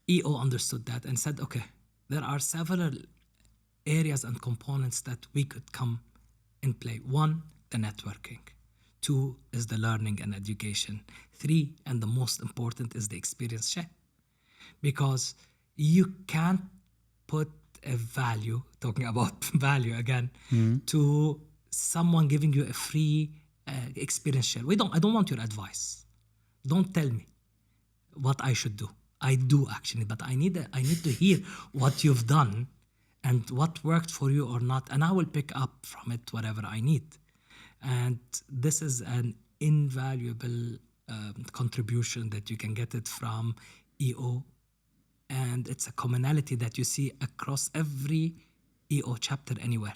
EO understood that and said, okay, there are several areas and components that we could come in play. 1, the networking. 2 is the learning and education. 3, and the most important, is the experience share. Because you can't put a value, talking about value again, to someone giving you a free experience share. I don't want your advice. Don't tell me what I should do. I do actually, but I need to hear what you've done and what worked for you or not, and I will pick up from it whatever I need. And this is an invaluable contribution that you can get it from EO, and it's a commonality that you see across every EO chapter anywhere.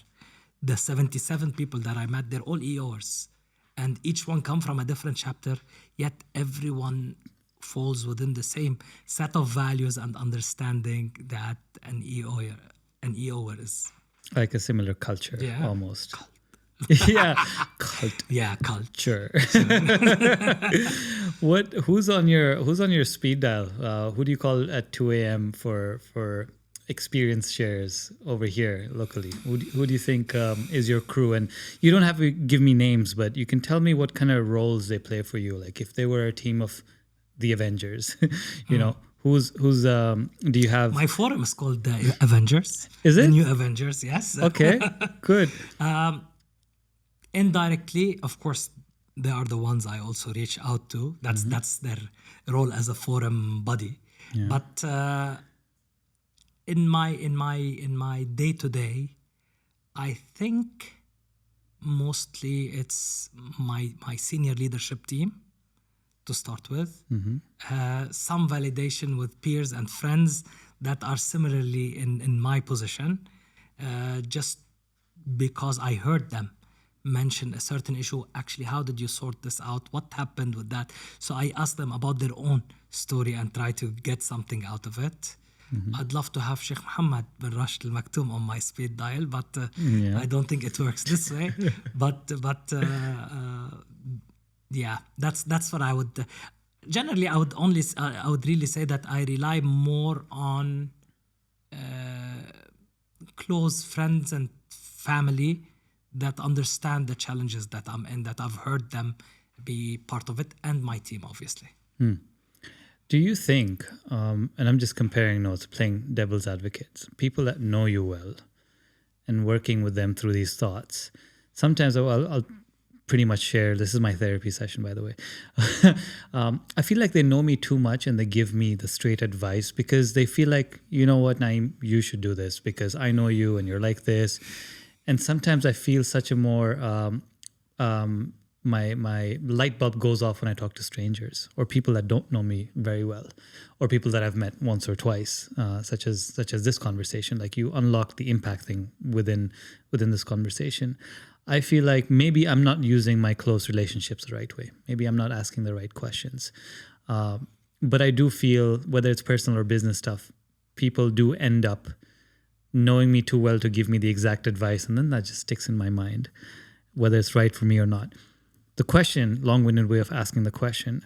The 77 people that I met, they're all EOers, and each one come from a different chapter, yet everyone falls within the same set of values and understanding that an EOer is. Like a similar culture, Yeah. almost. Cult. Yeah, cult. Yeah, culture. Who's on your speed dial? Who do you call at 2 a.m. for experience shares over here locally? Who do you think is your crew? And you don't have to give me names, but you can tell me what kind of roles they play for you. Like if they were a team of the Avengers, you know, who's do you have? My forum is called the Avengers. Is it? The New Avengers, yes. Okay, good. Indirectly, of course, they are the ones I also reach out to. That's their role as a forum buddy. Yeah. But in my day to day, I think mostly it's my senior leadership team to start with. Some validation with peers and friends that are similarly in my position, just because I heard them mention a certain issue. Actually, how did you sort this out? What happened with that? So I asked them about their own story and try to get something out of it. I'd love to have Sheikh Mohammed bin Rashid Al Maktoum on my speed dial, but I don't think it works this way. but yeah, that's what I would. Generally, I would really say that I rely more on close friends and family that understand the challenges that I'm in, that I've heard them be part of it, and my team, obviously. Do you think, and I'm just comparing notes, playing devil's advocates, people that know you well and working with them through these thoughts, sometimes I'll pretty much share, this is my therapy session, by the way. I feel like they know me too much and they give me the straight advice because they feel like, you know what, Naeem, you should do this because I know you and you're like this. And sometimes I feel such a more my light bulb goes off when I talk to strangers or people that don't know me very well, or people that I've met once or twice, such as this conversation. Like, you unlock the impact thing within this conversation. I feel like maybe I'm not using my close relationships the right way. Maybe I'm not asking the right questions. But I do feel, whether it's personal or business stuff, people do end up knowing me too well to give me the exact advice, and then that just sticks in my mind, whether it's right for me or not. The question, long-winded way of asking the question,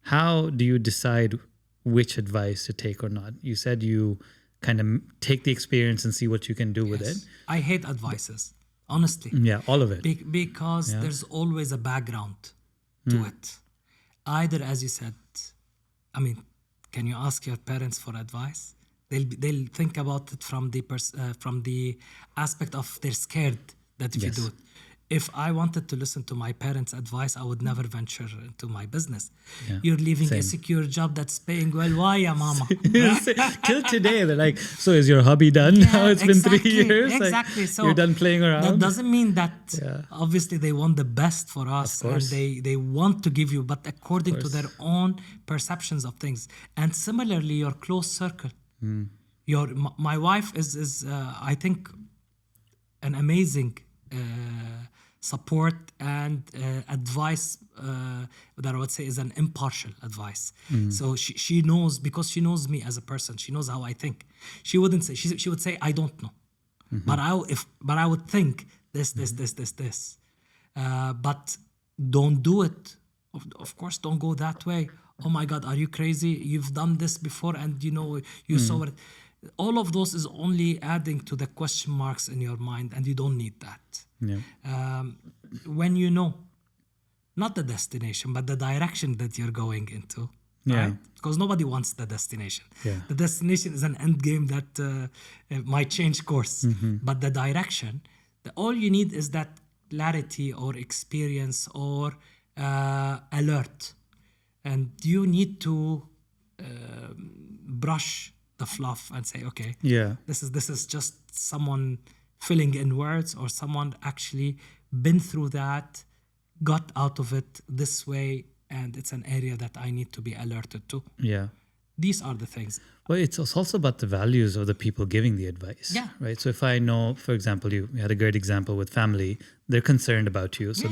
how do you decide which advice to take or not? You said you kind of take the experience and see what you can do with it. I hate advices, honestly. Yeah, all of it. Because there's always a background to it. Either, as you said, I mean, can you ask your parents for advice? They'll think about it from the aspect of they're scared that if you do it. If I wanted to listen to my parents' advice, I would never venture into my business. Yeah. You're leaving a secure job that's paying well. Why, ya mama? Till today, they're like, so is your hobby done now? It's been 3 years. Exactly. Like, so you're done playing around. That doesn't mean that obviously they want the best for us and they want to give you, but according to their own perceptions of things. And similarly, your close circle. My wife is I think, an amazing support and advice that I would say is an impartial advice. So she knows, because she knows me as a person. She knows how I think. She wouldn't say, she would say, I don't know, but I would think this. But don't do it. Of course, don't go that way. Oh my God, are you crazy? You've done this before, and you saw it. All of those is only adding to the question marks in your mind, and you don't need that. Yeah. When you know, not the destination, but the direction that you're going into. Right? Because nobody wants the destination. Yeah. The destination is an end game that might change course. But the direction, all you need is that clarity or experience or alert. And you need to brush the fluff and say, okay, this is just someone filling in words, or someone actually been through that, got out of it this way, and it's an area that I need to be alerted to. Yeah. These are the things. Well, it's also about the values of the people giving the advice. Yeah. Right. So if I know, for example, you had a great example with family, they're concerned about you. So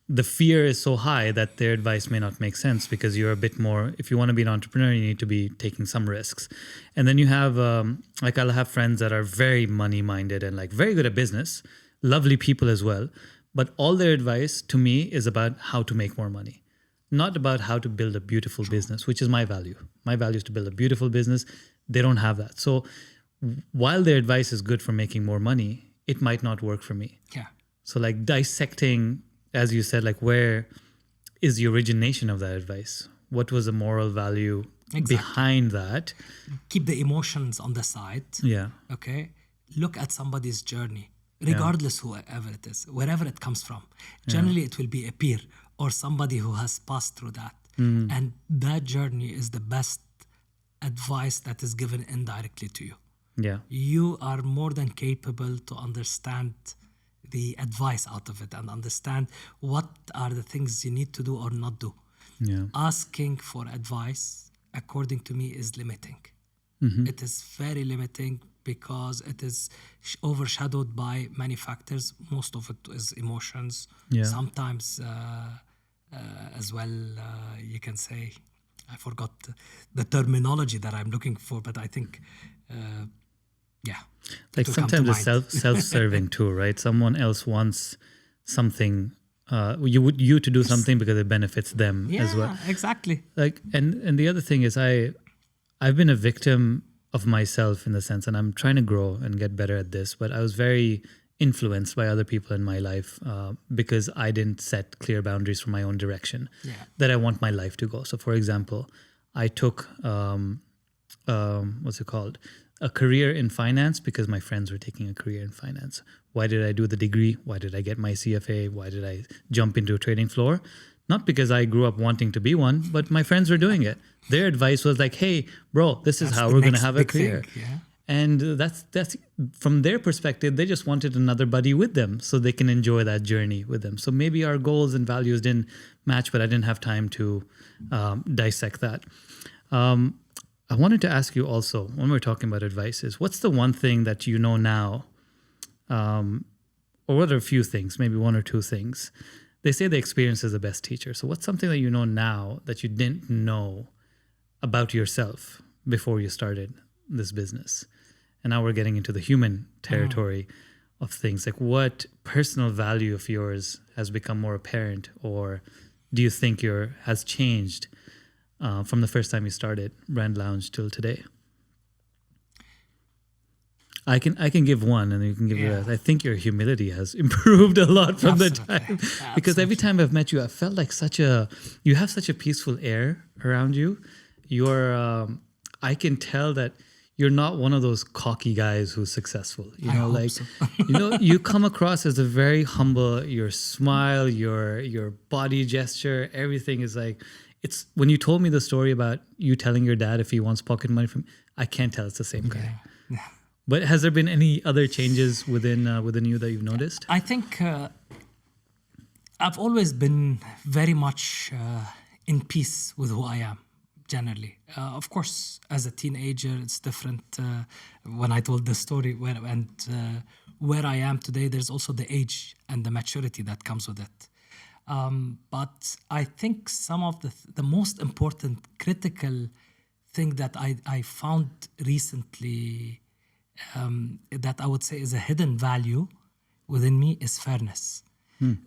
the fear is so high that their advice may not make sense, because you're a bit more, if you want to be an entrepreneur, you need to be taking some risks. And then you have, like, I'll have friends that are very money minded and like very good at business, lovely people as well. But all their advice to me is about how to make more money, not about how to build a beautiful business, which is my value. My value is to build a beautiful business. They don't have that. So while their advice is good for making more money, it might not work for me. Yeah. So like dissecting, as you said, like, where is the origination of that advice? What was the moral value behind that? Keep the emotions on the side. Yeah. Okay. Look at somebody's journey, regardless whoever it is, wherever it comes from. Generally, it will be a peer or somebody who has passed through that. And that journey is the best advice that is given indirectly to you. Yeah. You are more than capable to understand the advice out of it and understand what are the things you need to do or not do. Yeah. Asking for advice, according to me, is limiting. It is very limiting because it is overshadowed by many factors. Most of it is emotions. Yeah. Sometimes as well, you can say, I forgot the terminology that I'm looking for, but I think like sometimes it's self-serving too, right? Someone else wants something, you to do something because it benefits them as well. Yeah, exactly. Like, and the other thing is, I've been a victim of myself in the sense, and I'm trying to grow and get better at this, but I was very influenced by other people in my life because I didn't set clear boundaries for my own direction that I want my life to go. So for example, I took, what's it called? A career in finance because my friends were taking a career in finance. Why did I do the degree? Why did I get my CFA? Why did I jump into a trading floor? Not because I grew up wanting to be one, but my friends were doing it. Their advice was like, hey, bro, this is how we're going to have a career. And that's from their perspective, they just wanted another buddy with them so they can enjoy that journey with them. So maybe our goals and values didn't match, but I didn't have time to dissect that. I wanted to ask you also, when we're talking about advice, is what's the one thing that you know now, or what are a few things, maybe one or two things? They say the experience is the best teacher. So what's something that you know now that you didn't know about yourself before you started this business? And now we're getting into the human territory of things. Like, what personal value of yours has become more apparent, or do you think has changed from the first time you started Brand Lounge till today? I can give one, and you can give the rest. I think your humility has improved a lot from the time, because every time I've met you, I felt like you have such a peaceful air around you. I can tell that you're not one of those cocky guys who's successful. You come across as a very humble. Your smile, your body gesture, everything is like. It's when you told me the story about you telling your dad if he wants pocket money from, I can't tell it's the same guy. Yeah. But has there been any other changes within you that you've noticed? I think I've always been very much in peace with who I am, generally. Of course, as a teenager, it's different. When I told the story where I am today, there's also the age and the maturity that comes with it. But I think some of the most important critical thing that I found recently that I would say is a hidden value within me is fairness.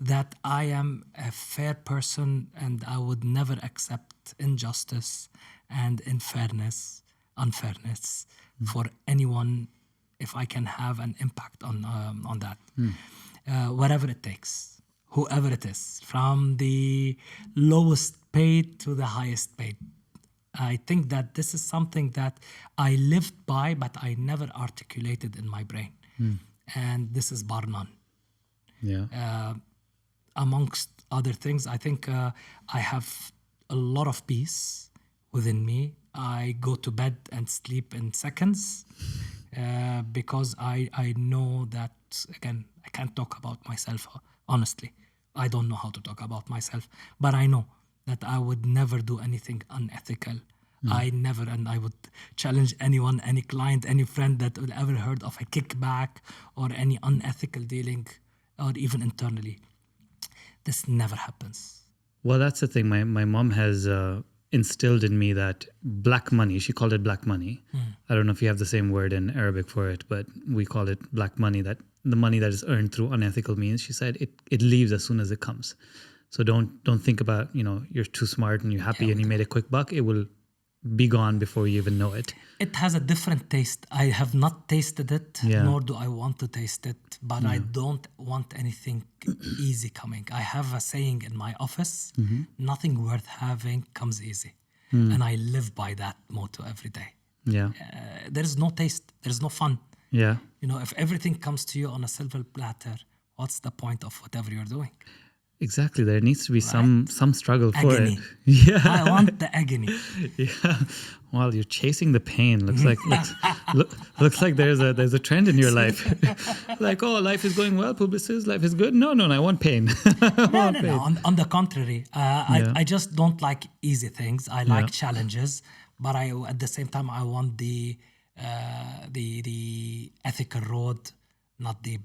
That I am a fair person and I would never accept injustice and unfairness for anyone if I can have an impact on that. Whatever it takes, whoever it is, from the lowest paid to the highest paid. I think that this is something that I lived by, but I never articulated in my brain. And this is bar none. Yeah. Amongst other things, I think I have a lot of peace within me. I go to bed and sleep in seconds because I know that, again, I can't talk about myself, honestly. I don't know how to talk about myself, but I know that I would never do anything unethical. I would challenge anyone, any client, any friend that would ever heard of a kickback or any unethical dealing, or even internally. This never happens. Well, that's the thing. My mom has instilled in me that black money, she called it black money. I don't know if you have the same word in Arabic for it, but we call it black money, that the money that is earned through unethical means. She said it leaves as soon as it comes. So don't think about, you're too smart and you're happy and you made a quick buck. It will be gone before you even know it. It has a different taste. I have not tasted it, nor do I want to taste it, but I don't want anything easy coming. I have a saying in my office, nothing worth having comes easy. And I live by that motto every day. Yeah. There is no taste. There is no fun. Yeah. If everything comes to you on a silver platter, what's the point of whatever you're doing? Exactly. There needs to be some struggle agony. for it. Yeah. I want the agony. Yeah. Well, you're chasing the pain. Looks like there's a trend in your life. Like, oh, life is going well, Publicis, life is good. No, I want pain. No. On the contrary, I just don't like easy things. I like challenges, but at the same time I want the ethical road, not the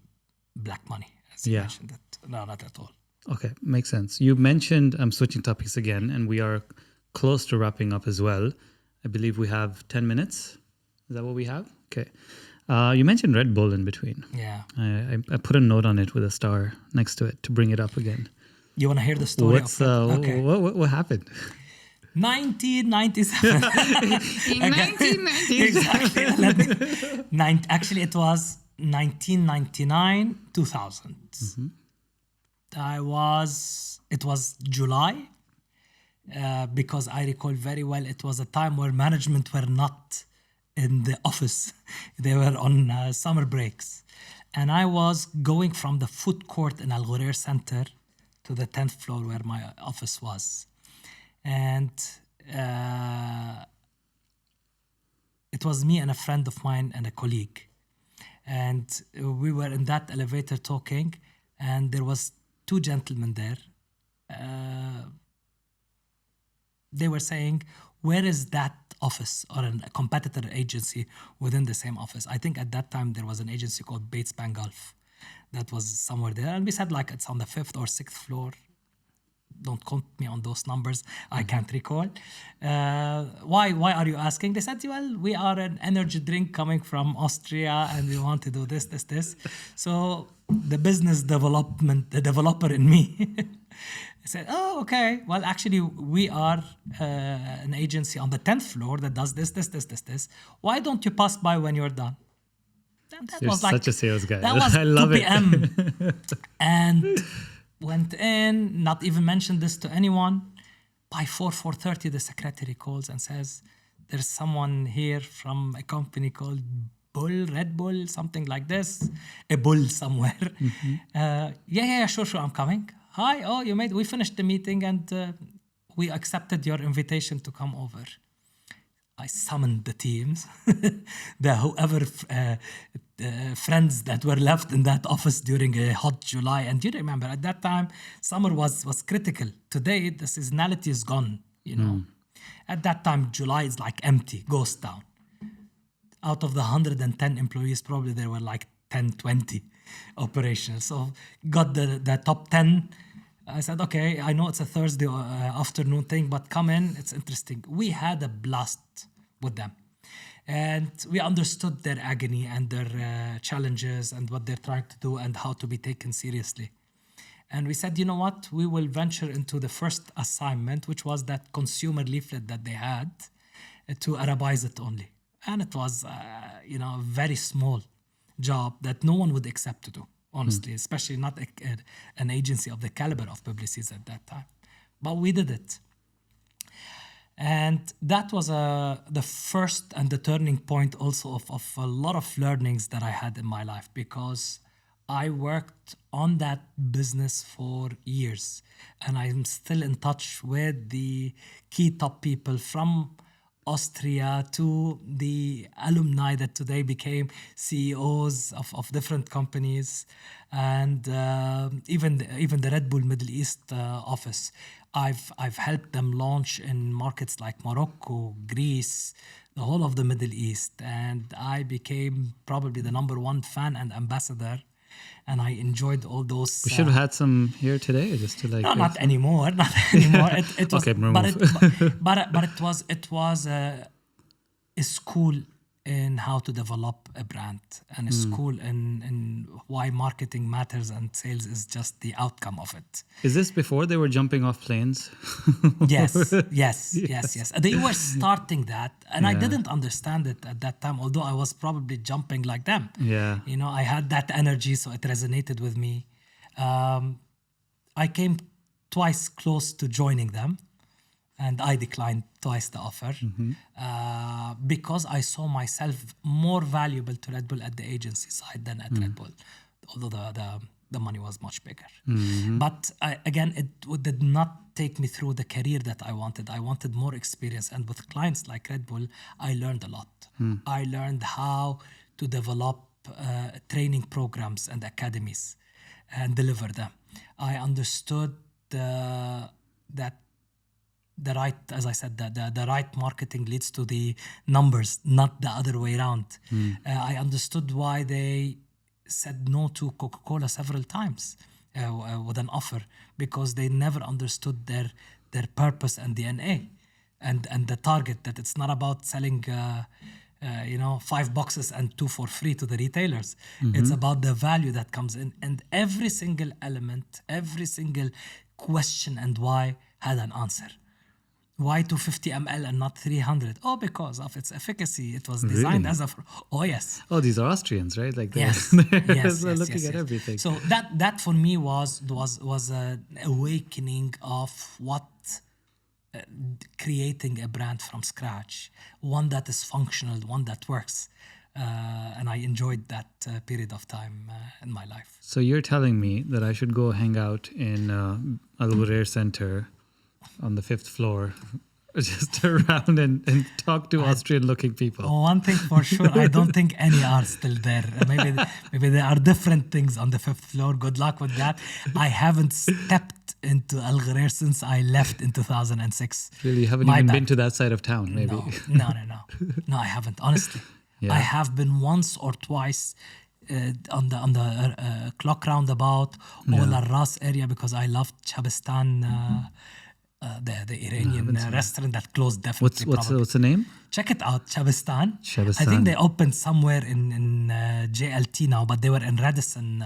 black money, as you mentioned it. No, not at all. Okay, makes sense. You mentioned, I'm switching topics again, and we are close to wrapping up as well. I believe we have 10 minutes. Is that what we have? Okay. You mentioned Red Bull in between. Yeah. I put a note on it with a star next to it to bring it up again. You want to hear the story? Okay. What happened? 1997. In 1990. Exactly. Actually, it was 1999, 2000. It was July, because I recall very well it was a time where management were not in the office. They were on summer breaks. And I was going from the food court in Al Ghurair Center to the 10th floor where my office was. And it was me and a friend of mine and a colleague. And we were in that elevator talking, and there was two gentlemen there. They were saying, where is that office or a competitor agency within the same office? I think at that time there was an agency called Bates Gulf that was somewhere there. And we said like it's on the 5th or 6th floor. Don't quote me on those numbers. I can't recall. Why are you asking? They said, well, we are an energy drink coming from Austria and we want to do this. So the the developer in me said, oh, okay. Well, actually, we are an agency on the 10th floor that does this. Why don't you pass by when you're done? And that You're was like, such a sales guy. That was I love 2 it. p.m. And went in, not even mentioned this to anyone. By 4:30, the secretary calls and says, there's someone here from a company called Red Bull, something like this, a bull somewhere. Yeah, sure, I'm coming. Hi, we finished the meeting and we accepted your invitation to come over. I summoned the teams, friends that were left in that office during a hot July. And do you remember at that time, summer was critical. Today, the seasonality is gone, At that time, July is like empty, ghost town. Out of the 110 employees, probably there were like 10, 20 operational. So got the top 10. I said, okay, I know it's a Thursday afternoon thing, but come in, it's interesting. We had a blast with them. And we understood their agony and their challenges and what they're trying to do and how to be taken seriously. And we said, you know what? We will venture into the first assignment, which was that consumer leaflet that they had, to Arabize it only. And it was, a very small job that no one would accept to do, honestly, especially not an agency of the caliber of Publicis at that time. But we did it. And that was the first and the turning point also of a lot of learnings that I had in my life, because I worked on that business for years. And I'm still in touch with the key top people from Austria to the alumni that today became CEOs of different companies, and even the Red Bull Middle East office. I've helped them launch in markets like Morocco, Greece, the whole of the Middle East, and I became probably the number one fan and ambassador. And I enjoyed all those. We should have had some here today, just to like. No, not anymore. It was, okay, but it was a school in how to develop a brand, and a school in why marketing matters and sales is just the outcome of it. Is this before they were jumping off planes? Yes. They were starting that, and I didn't understand it at that time, although I was probably jumping like them. Yeah. I had that energy, so it resonated with me. I came twice close to joining them, and I declined twice the offer because I saw myself more valuable to Red Bull at the agency side than at Red Bull, although the money was much bigger. But again, it did not take me through the career that I wanted. I wanted more experience. And with clients like Red Bull, I learned a lot. I learned how to develop training programs and academies and deliver them. I understood that the right, as I said, the right marketing leads to the numbers, not the other way around. I understood why they said no to Coca-Cola several times with an offer, because they never understood their purpose and DNA and the target, that it's not about selling 5 boxes and 2 for free to the retailers. It's about the value that comes in, and every single element, every single question and why had an answer. Why 250 ml and not 300? Oh, because of its efficacy. It was designed as a... Oh, yes. Oh, these are Austrians, right? Like they're, yes, looking at everything. So that for me was an awakening of what creating a brand from scratch, one that is functional, one that works. And I enjoyed that period of time in my life. So you're telling me that I should go hang out in Al Ghurair Center on the 5th floor just around and talk to Austrian-looking people. One thing for sure, I don't think any are still there. Maybe there are different things on the 5th floor. Good luck with that. I haven't stepped into Al Ghareer since I left in 2006. Really, you haven't even been to that side of town, maybe? No. No, I haven't, honestly. Yeah. I have been once or twice on the clock roundabout or Al Ras area because I loved Chabistan, the Iranian restaurant that closed definitely. What's the name? Check it out, Chabistan. Chabistan. I think they opened somewhere in JLT now, but they were in Radisson,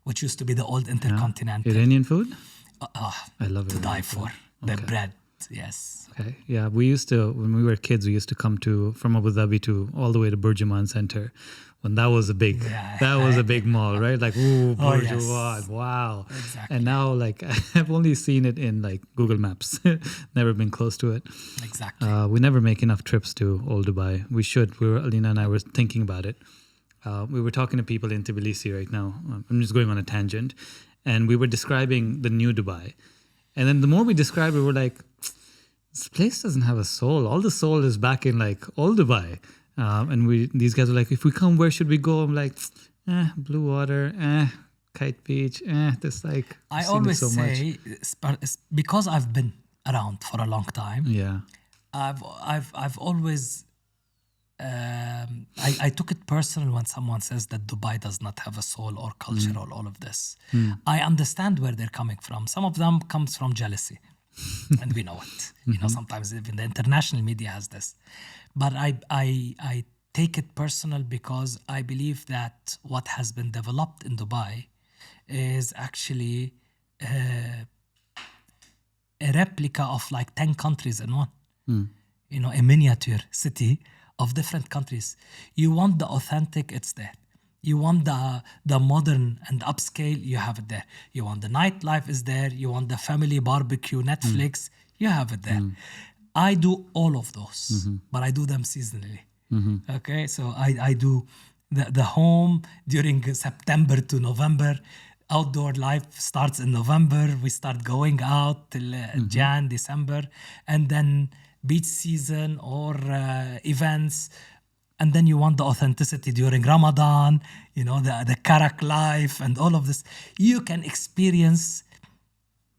which used to be the old Intercontinental. Iranian food? I love it. To die for. The bread, yes. Okay. Yeah, we used to, when we were kids, we used to come from Abu Dhabi to all the way to Burjuman Center. When that was a big mall, right? Like, ooh, Burjuman, yes. Wow. Exactly. And now, like, I've only seen it in like Google Maps. Never been close to it. Exactly. We never make enough trips to Old Dubai. We should. Alina and I were thinking about it. We were talking to people in Tbilisi right now. I'm just going on a tangent. And we were describing the new Dubai. And then the more we described it, we're like, this place doesn't have a soul. All the soul is back in like Old Dubai. And these guys were like, if we come, where should we go? I'm like, Blue Water, Kite Beach, this like. I always say, because I've been around for a long time. Yeah. I've always. I took it personal when someone says that Dubai does not have a soul or culture or all of this. I understand where they're coming from. Some of them comes from jealousy, and we know it. You know, sometimes even the international media has this. But I take it personal because I believe that what has been developed in Dubai is actually a replica of like 10 countries in one. You know, a miniature city of different countries. You want the authentic, it's there. You want the modern and upscale, you have it there. You want the nightlife is there. You want the family barbecue, Netflix, you have it there. I do all of those, but I do them seasonally. Okay, so I do the home during September to November. Outdoor life starts in November. We start going out till Jan, December, and then beach season or events. And then you want the authenticity during Ramadan, you know, the Karak life and all of this. You can experience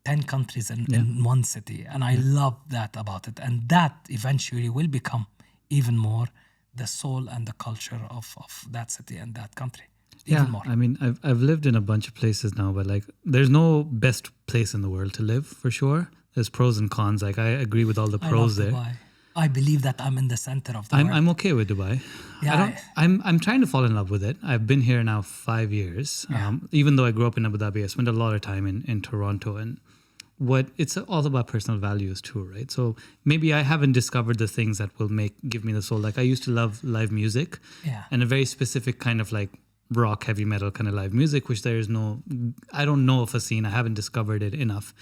10 countries in one city. And I love that about it. And that eventually will become even more the soul and the culture of that city and that country. Even more. I mean, I've lived in a bunch of places now, but like there's no best place in the world to live for sure. There's pros and cons. Like I agree with all the pros there. Dubai. I believe that I'm in the center of the world. I'm okay with Dubai. Yeah, I'm trying to fall in love with it. I've been here now 5 years. Even though I grew up in Abu Dhabi, I spent a lot of time in Toronto, and it's all about personal values too, right? So maybe I haven't discovered the things that will give me the soul. Like I used to love live music, and a very specific kind of like rock, heavy metal kind of live music, which I don't know of a scene. I haven't discovered it enough,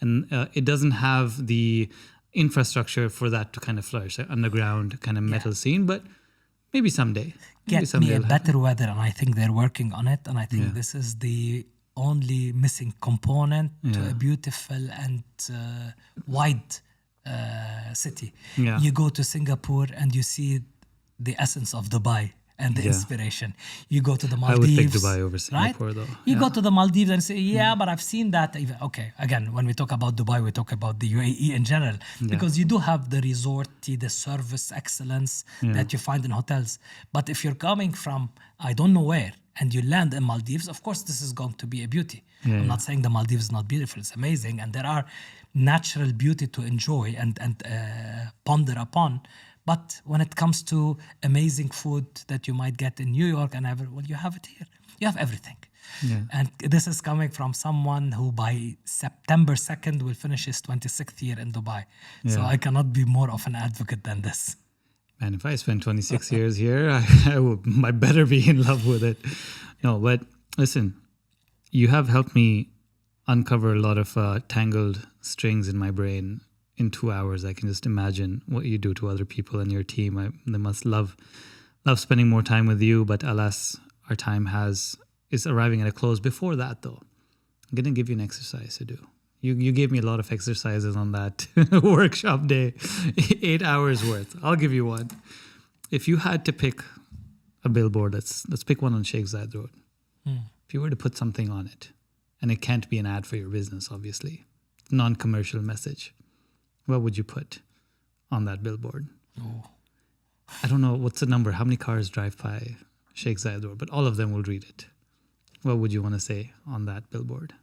and it doesn't have the infrastructure for that to kind of flourish, underground kind of metal scene, but maybe someday. Get me a better weather, and I think they're working on it, and I think this is the only missing component to a beautiful and wide city. You go to Singapore and you see the essence of Dubai and the inspiration. You go to the Maldives. I would pick Dubai over Singapore, right? though. You go to the Maldives and say, but I've seen that. Okay, again, when we talk about Dubai, we talk about the UAE in general, because you do have the resort, the service excellence that you find in hotels. But if you're coming from I don't know where and you land in Maldives, of course, this is going to be a beauty. I'm not saying the Maldives is not beautiful. It's amazing. And there are natural beauty to enjoy and ponder upon. But when it comes to amazing food that you might get in New York and you have it here. You have everything. And this is coming from someone who by September 2nd will finish his 26th year in Dubai. So I cannot be more of an advocate than this. And if I spend 26 years here, I better be in love with it. No, but listen, you have helped me uncover a lot of tangled strings in my brain. In 2 hours, I can just imagine what you do to other people and your team. They must love spending more time with you. But alas, our time is arriving at a close. Before that, though, I'm going to give you an exercise to do. You gave me a lot of exercises on that workshop day. 8 hours worth. I'll give you one. If you had to pick a billboard, let's pick one on Sheikh Zayed Road. If you were to put something on it, and it can't be an ad for your business, obviously, non-commercial message, what would you put on that billboard? Oh. I don't know, what's the number? How many cars drive by Sheikh Zayed Road? But all of them will read it. What would you want to say on that billboard?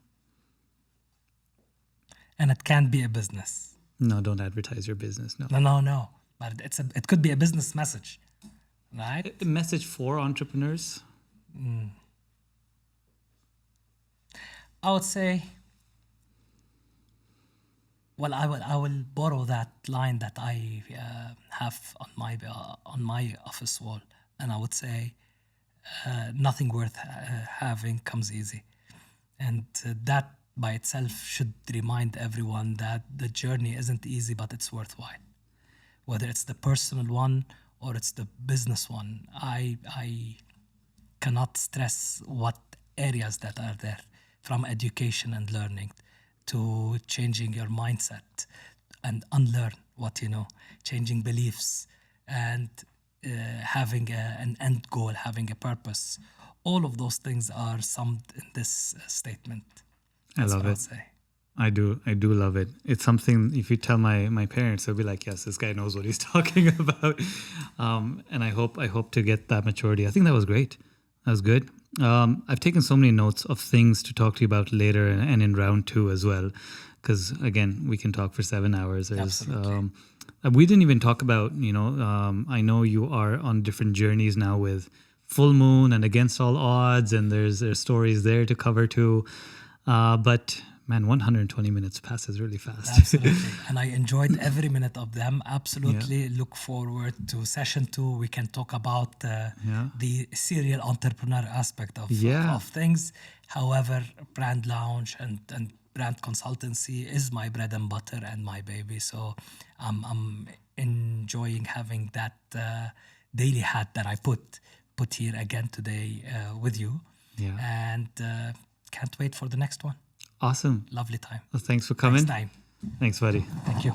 And it can't be a business. No, don't advertise your business. No. No. But it could be a business message, right? A message for entrepreneurs? I would say, well, I will borrow that line that I have on my office wall, and I would say, nothing worth having comes easy, and that by itself should remind everyone that the journey isn't easy, but it's worthwhile. Whether it's the personal one or it's the business one, I cannot stress what areas that are there, from education and learning to changing your mindset and unlearn what you know, changing beliefs and having an end goal, having a purpose. All of those things are summed in this statement. That's I love what it. I'd say. I do love it. It's something, if you tell my parents, they'll be like, yes, this guy knows what he's talking about. And I hope to get that maturity. I think that was great. That was good. I've taken so many notes of things to talk to you about later and in round 2 as well. Because again, we can talk for 7 hours. Absolutely. We didn't even talk about, I know you are on different journeys now with Fullmoon and Against All Odds, and there's stories there to cover too. But man, 120 minutes passes really fast. Absolutely. And I enjoyed every minute of them. Absolutely. Look forward to session 2. We can talk about the serial entrepreneur aspect of things. However, brand launch and brand consultancy is my bread and butter and my baby. So I'm enjoying having that daily hat that I put here again today with you. Yeah. And can't wait for the next one. Awesome. Lovely time. Well, thanks for coming. Next time. Thanks, buddy. Thank you.